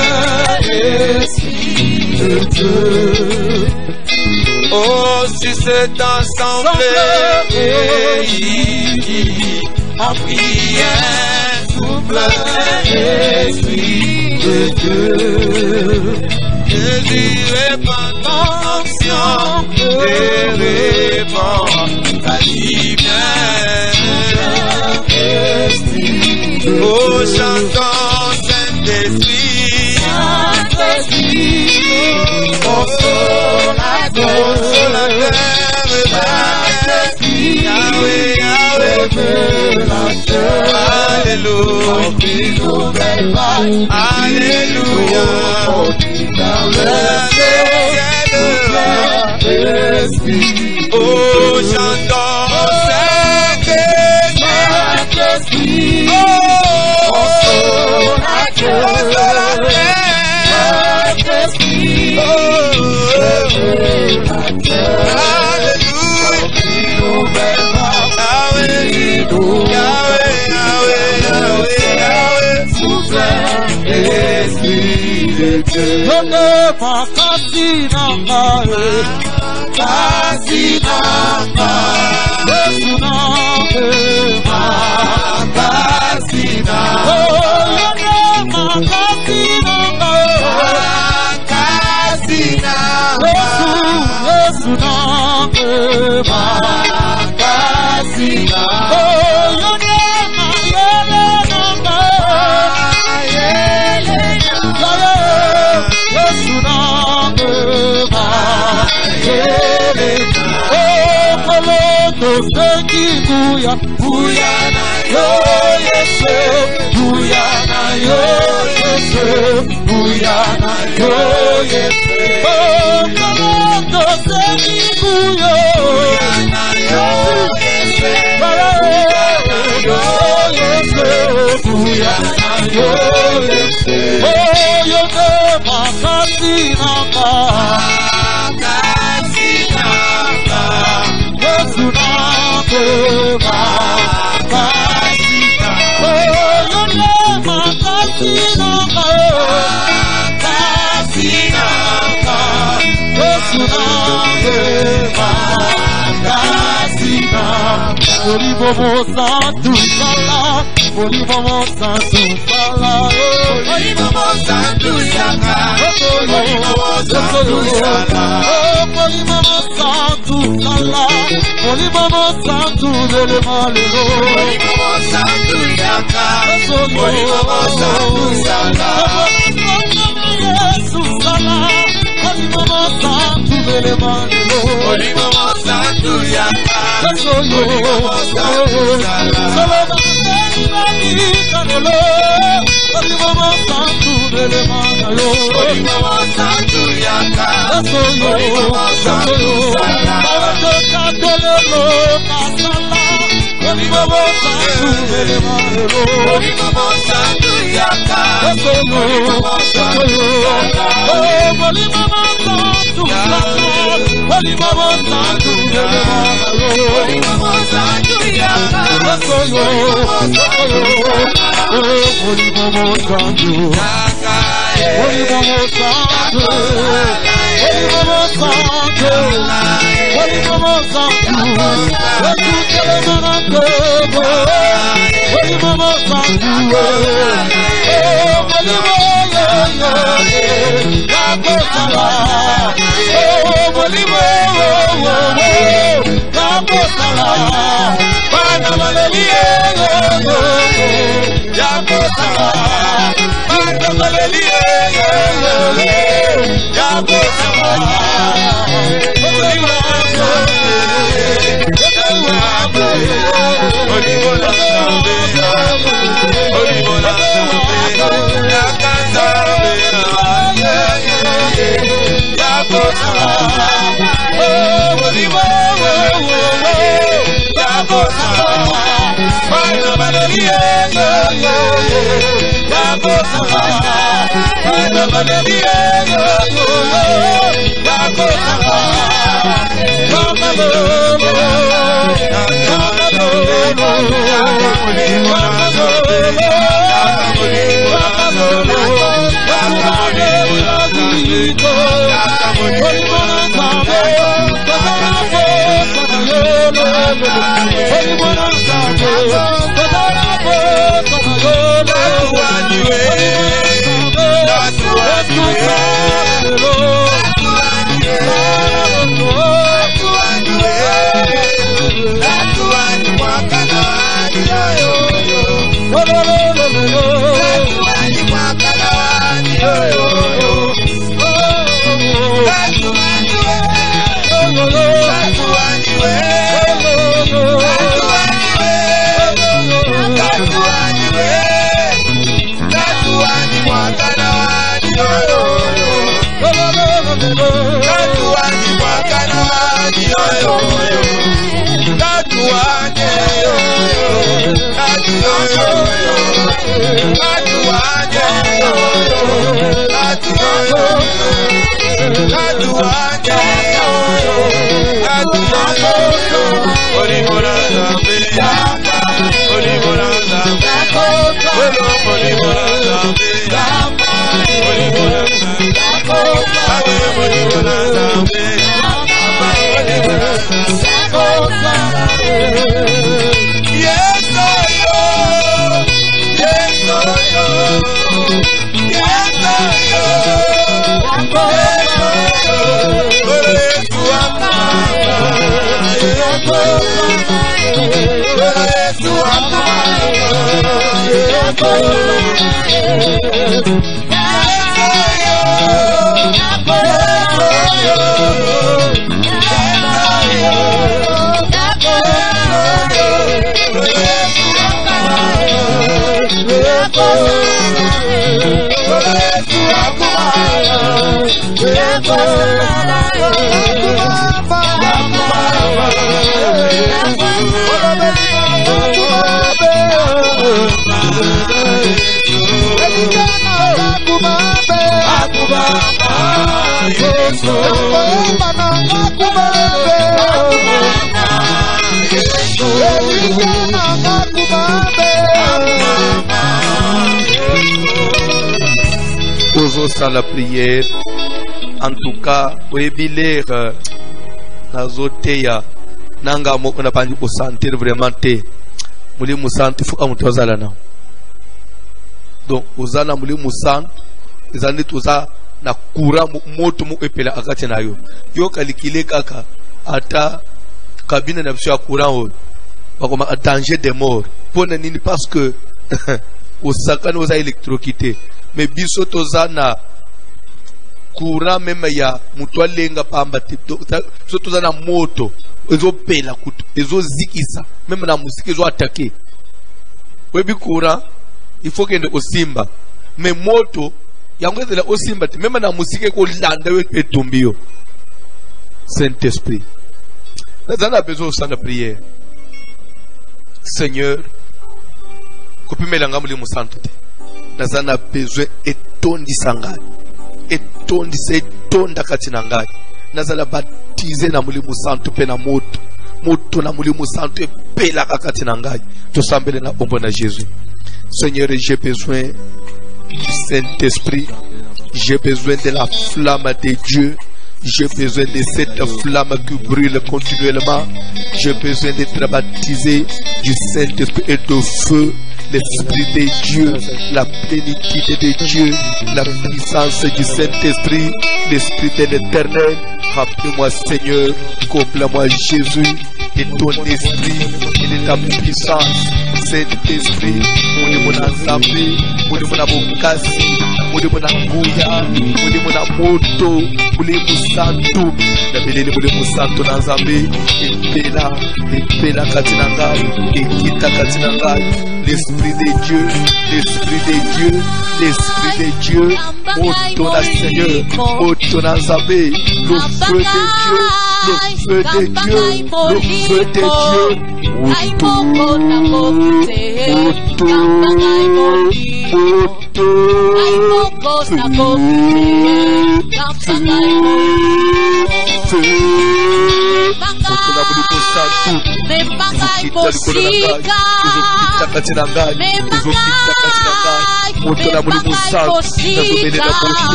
Esprit de Dieu. Oh, si c'est ensemble réunis en prière, souffle Esprit de Dieu. Jésus répand ton onction et répand ta lumière. Oh, chantons Saint-Esprit, consolateur, Yahweh, Alléluia, Alléluia, oh, chantons Saint-Esprit, Dans la prière, en tout cas, webiler nazoteya nanga moko na pandi ko sentir vraiment te muli musantu fuka mutozala na donc ozana muli musantu ezandi toza na kura moto mu epela akati na yo kalikile kaka ata kabine na biso ya courant o bakoma danger de mort pona nini parce que osakana oza électrocuté mais biso toza na courant même ya mutu alenga pamba so toza na moto ezopela kutu ezozikisa même na musiki ezo attaquer webi courant il faut kende osimba mais moto yango ezela osimba te même na musiki ko landa we etumbio Saint-Esprit nazana besoin de prière Seigneur kopimela ngamuli musantu te nazana besoin etondisa ngai etondisa etonda kati na ngai nazala baptize na mulimu santu pe na moto na mulimu santu epelaka kati na ngai tosambele na bombo na Jésus. Seigneur, j'ai besoin du Saint-Esprit, j'ai besoin de la flamme de Dieu, j'ai besoin de cette flamme qui brûle continuellement, j'ai besoin d'être baptisé du Saint-Esprit et de feu, l'Esprit de Dieu, la plénitude de Dieu, la puissance du Saint-Esprit, l'Esprit de l'Éternel. Remplis-moi, Seigneur, comble-moi, Jésus, et ton esprit et de ta puissance. Saint-Esprit, Moudimona Zambi, Moudimona Bukasi, Moudimona Nguya, Moudimona Moto, Moudimona Santo, Nabelele Moudimona Santo Nazambi, et Pela Katinangai, et Kita Katinangai. L'Esprit de Dieu, l'Esprit de Dieu, l'Esprit de Dieu, Motona Seigneur, Motona Zabé, le feu de Dieu, le feu de Dieu, le feu de Dieu,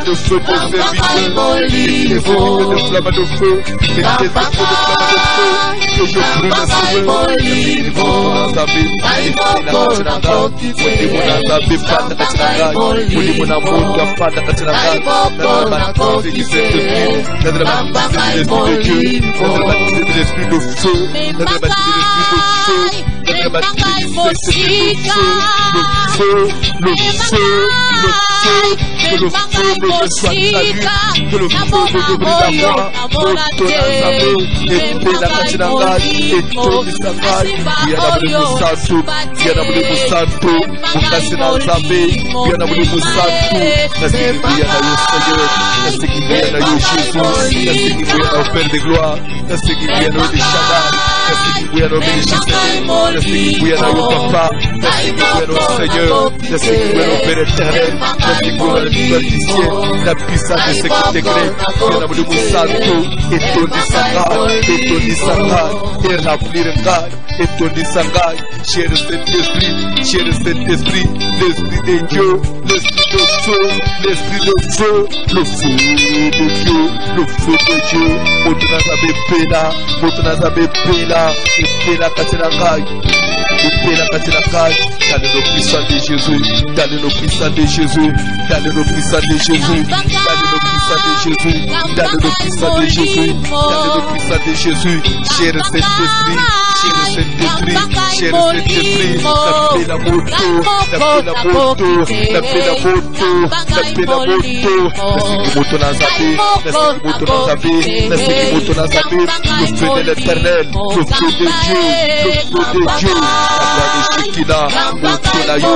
de feu de serviteur, et tes flammes de flamme de feu, et tes feux de flamme de feu, que je brûle le Seigneur, et mon azabe, et la katinanga, et mon azabe, fada katinanga, et mon amour, fada katinanga, dans la baptise du Saint-Esprit, dans la baptise de Dieu, dans la baptise de l'Esprit de feu, dans la baptise de l'Esprit de feu, dans la baptise de l'Esprit de feu, le feu, que le feu me soit salut, que le feu me brille la voix, et la katinanga, et tout le sakai, il y a la Musato, il y a la Musato, Mukasina Zabe, il y a la Musato, la Seigneur, la Seigneur Jésus, la Seigneur au Père de gloire, la Seigneur de Shaddai, la Seigneur au Bénéchissement, la Seigneur au Papa, la Seigneur au Seigneur, la Seigneur au Père éternel, la Seigneur à l'histoire du ciel, la puissance de ce qui degré, il y a la Musato, et ton Sakai, et ton Sakai, et remplir un gars, et ton Sakai, cher Saint-Esprit, l'Esprit de Dieu, l'Esprit de feu, l'Esprit de feu, le feu de Dieu, le feu de Dieu, Motonazabe Pela, Motonazabe Pela, et Pela Katinakai, et Pela Katinakai, dans le nom puissant de Jésus, dans le nom puissant de Jésus, dans le nom puissant de Jésus, dans le nom puissant de Jésus, dans le nom puissant de Jésus, dans le nom puissant de Jésus, cher Saint-Esprit, cher Saint-Esprit, la moto, la moto, la moto Nazabe, le feu de l'éternel, le feu de Dieu, le feu de Dieu, la gloire de Shekina, Montonayo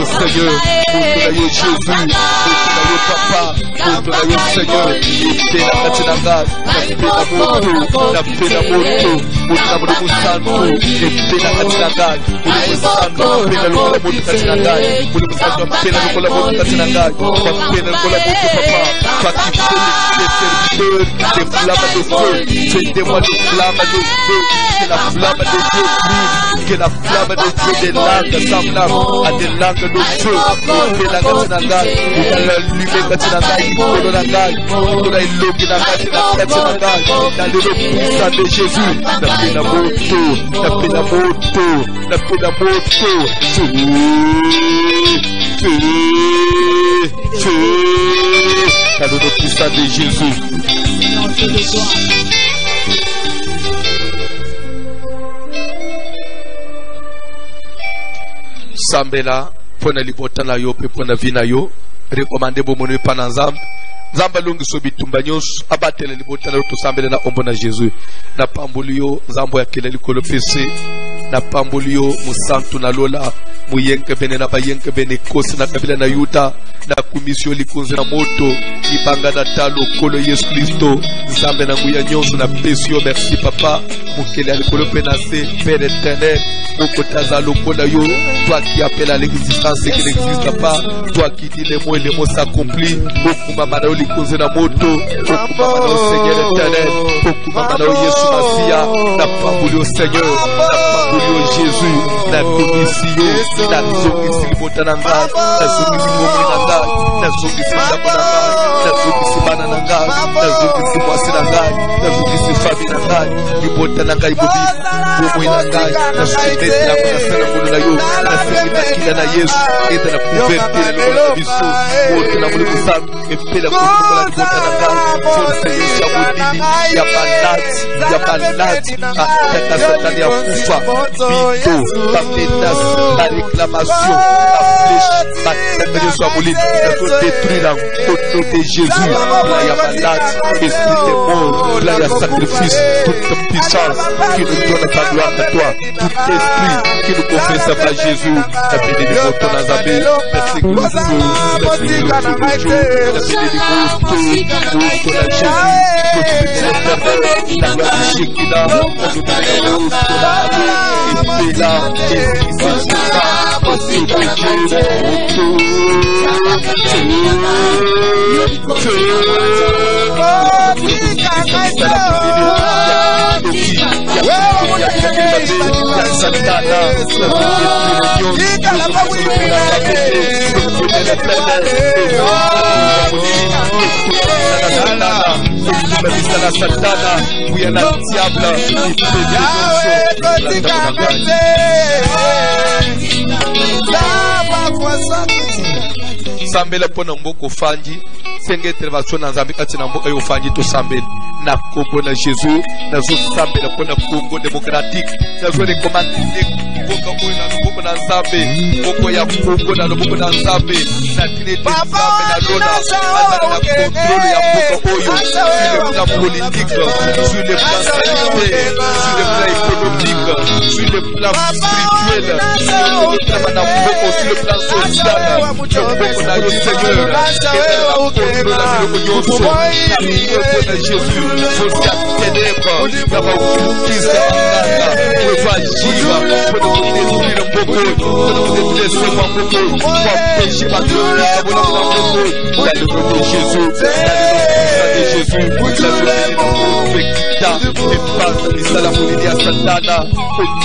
Seigneur, Montonayo Jésus, Montonayo Papa, Montonayo Seigneur, et la Katinanga, la paix la moto, Montonayo Santo, et la Katinanga, Montonayo Santo, la moto Katinanga, Montonayo la moto Katinanga, papa, toi qui fais les serviteurs des flammes de feu, fais-moi des flammes de feu, que la flamme de Dieu brille, que la flamme de Dieu des langues semblables à des langues de feu, que la Katinanga, ou la lumière Katinanga, ou la dans le nom puissant de Jésus, la paix la moto, la paix la moto, la paix la moto, feu, dans le nom puissant de Jésus. Sambela, pona libota na yo, pe pona vina yo, recommandé bomone panazam. Zamba longi sobi tumbanyos abatele libota na tusambele na ombo na Jésus na pambulio zambo ya kele likolo pese na pambulio musantu na lola muyenke bene na bayenke bene kosi na kabila na Yuda na kumisio likunze na moto ibanga na talo kolo Yesu Kristo zambe na nguya nyonso na pesio merci papa mukele likolo penase Père éternel mokotaza lokola yo toi qui appelle à l'existence qui n'existe pas toi qui dis les mots s'accomplit okuma likunze na moto okuma na Seigneur éternel okuma na Yesu Masia na pambulio Seigneur na pambulio Jésus na komisio na zongisi libota na ngai na zongisi momi na ngai na zongisi ndako na ngai na zongisi bana na ngai na zongisi mwasi na ngai na zongisi fami na ngai libota na ngai bobi bomoi na ngai na sukendete na kuna sana mbono na yo na sengi na kila na Yesu enda na kuvertile na mbono na biso wote na mbono kusam epela kutukola libota na ngai forse Yesu ya modili ya banati ya kasatani ya kufa bito bapetas la réclamation la flèche la Yesu ya molini ya to détruire au nom de Jésus là ya banati esprit de mort là ya sacrifice toute puissance qui nous donne ta gloire à toi tout esprit qui nous confesse à Jésus la béni de votre Nazabé merci que merci Tuma misala satana. Kuya na diable. Sambela pona mboko fanji. Senge intervention na Nzambe kati na mboka yo fanji to sambela. Na kombo na Jésus. Na zo sambela pona Congo démocratique. Na zo recommande mboka oyo na loboko na Nzambe. Mboka ya Congo na loboko na Nzambe. Na tine te Nzambe na lona. Azala na contrôle ya mboka oyo. Sur le plan politique, sur le plan sanitaire, sur le plan économique, sur le plan spirituel, sur le plan social. Mboka na yo Seigneur. Jésus, você ténèbres, d'avoir Christ pour agir, pour nous détruire beaucoup, pour nous détruire beaucoup, pour empêcher ma gloire, pour nous empêcher. Dans le nom de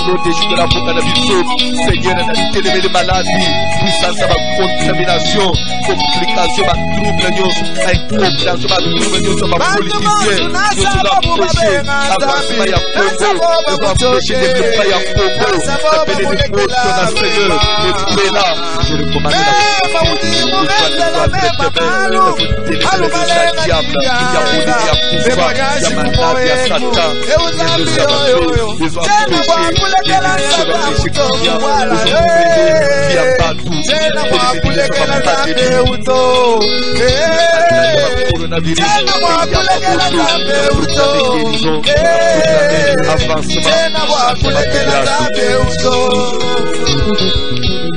Jésus, dans le nom de Jésus, Seigneur, les maladies, puissance à ma contamination, complication, ma trouble, incompréhension, ma trouble, ma politicien, nous sommes empêchés, avancement à Congo, nous sommes empêchés de développer à Congo, d'appeler les mots sur la Seigneur, et tu es là, je recommande la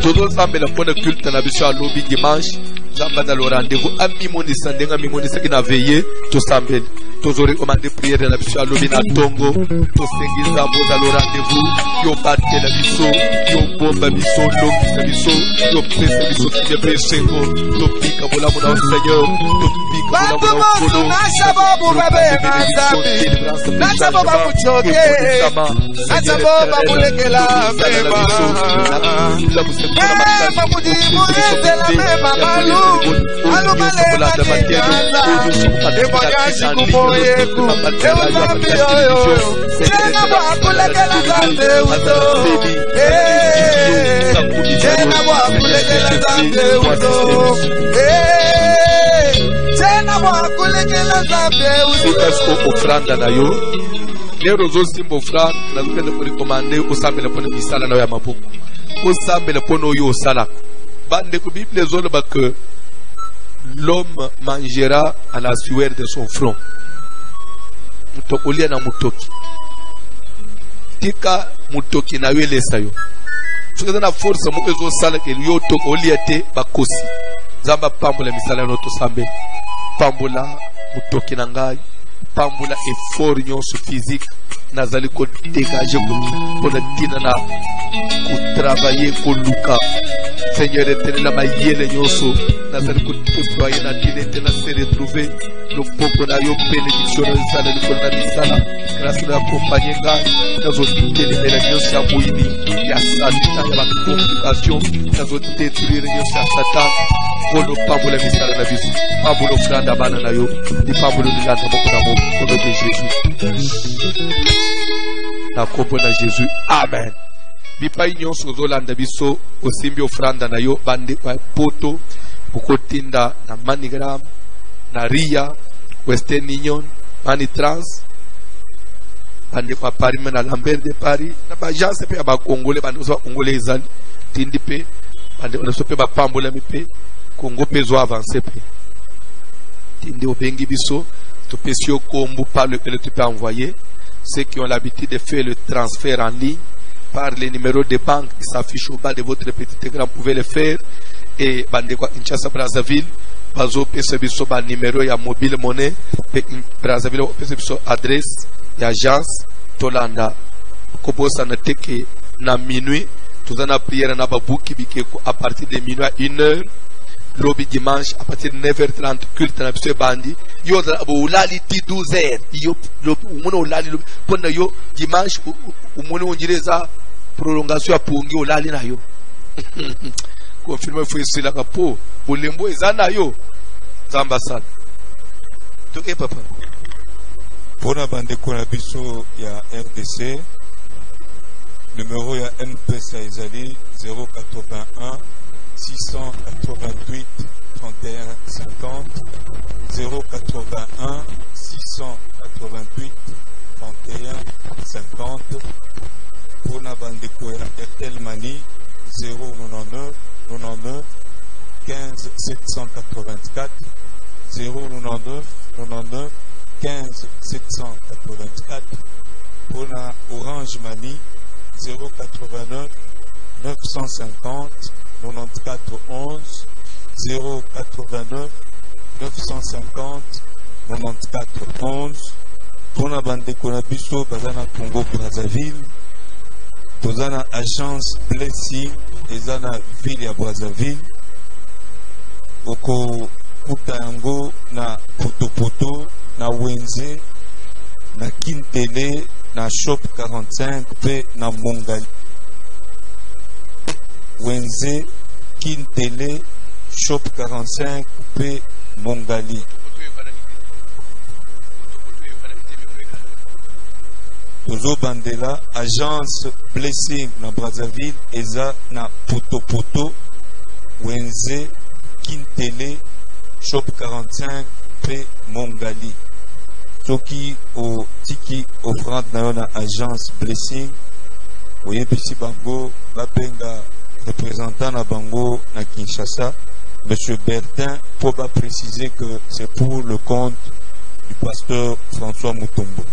Todo ensemble le point de culte na biso alobi dimanche zamba na le rendez-vous ami monisa ndenga mi monisa ki na veiller to sambel tozori commandé prière na biso alobi na tongo to sengiza boza le rendez-vous yo batte na biso yo bomba biso longisa biso yo pesa biso ki be sengo to pika bola mona Seigneur to pika bola mona kodo na sababu babe na sababu muchoke na sababu babulekela beba ofranda na yo lero zo simbo ofranda na zokende ko recommander osambela pona bisala na ya maboko osambela pona yo osala bande ko Bible zoloba que l'homme mangera à la sueur de son front mutokolia na mutoki tika mutoki na yo elesa yo soki na force mo ezo sala ke yo tokolia te bakosi zamba pambola misala no to sambe pambola mutoki na ngai pambola effort nyonso physique nazali ko dégager pour tina na ko travailler ko luka Seigneur éternel ma yele nyonso nazali ko déployer na tina na se retrouver le peuple na yo bénédiction na sala ko na misala grâce à accompagner ngai nazo télémela nyonso ya moyibi ya satan ya complication nazo détruire nyonso ya satan pour le pambola misala na biso pambola franda bana na yo di pambola dilanda moko na moko au nom de Jésus na kombo na Jésus amen bipai nyonso zolanda biso osimbi ofranda na yo bande kwa poto ukotinda na Manigram na Ria Western Union Mani Trans bande kwa Paris na Lambert de Paris na bagence pe ba Congolais bande so Congolais ezali tindi pe bande on so pe ba pambola mi pe Congo pe zo avancer pe tindi obengi biso to pesio kombo par le tu peux envoyer ceux qui ont l'habitude de faire le transfert en ligne par les numéros de banque qui s'affichent au bas de votre petit écran, vous pouvez le faire. Et Bandekwa Kinshasa Brazzaville, Bazo Pesebiso, ba numéro ya mobile monnaie, Brazzaville Pesebiso adresse, ya agence, Tolanda. Kobosa na teke na minuit, tout en a prière na babuki bikeko à partir de minuit à 1h. Lobby dimanche à partir de 9h30 culte na biso bandi yo ulali ti 12h yo umuna ulali pona yo dimanche umuna onjireza prolongation ya pongi ulali na yo confirme foi sila kapo bolembo ezana yo zamba sana toke papa Pour la bande Konabiso, il y a RDC. Numéro, il y a MPSA Ezali 081 688 31 50. 081 688 31 50. Pour la bande Airtel Mani 099 99 15 784. 099 99 15 784. Pour la Orange Mani 089 950 94 11. 089 950 94 11. Pour la bande Konabiso, Bazana Congo Brazzaville. Tozana agence Blessing, Ezana ville ya Brazzaville. Oko Kutango na Poto na Wenze na Kintele na Shop 45 pe na Mongali. Wenze Kintele Shop 45 pe Mongali. Tozo Bandela agence Blessing na Brazzaville eza na Poto Wenze Kintele Shop 45 pe Mongali. Soki o tiki offrande na yo na agence Blessing oyebisi bango babenga représentant na bango na Kinshasa Monsieur Bertin pour préciser que c'est pour le compte du pasteur François Mutombo.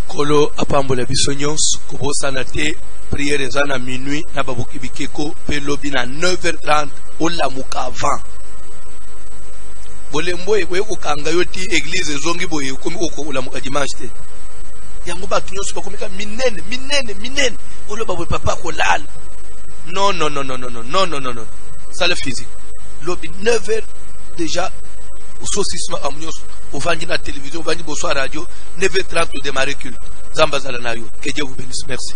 Kolo apambola biso nyonso kobosana te prière eza na minuit na babuki bikeko pe lobi na 9h30 olamuka avant bolembo eboye kokanga yo ti église ezongi boye komi olamuka dimanche te yango bato nyonso bakomika minene oloba boye papa kolala non sale physique lobi 9h déjà au saucissement à Mounios, au vendu la télévision, au vendu bonsoir radio, 9h30 au démarrer culte. Zambazala na yo. Que Dieu vous bénisse. Merci.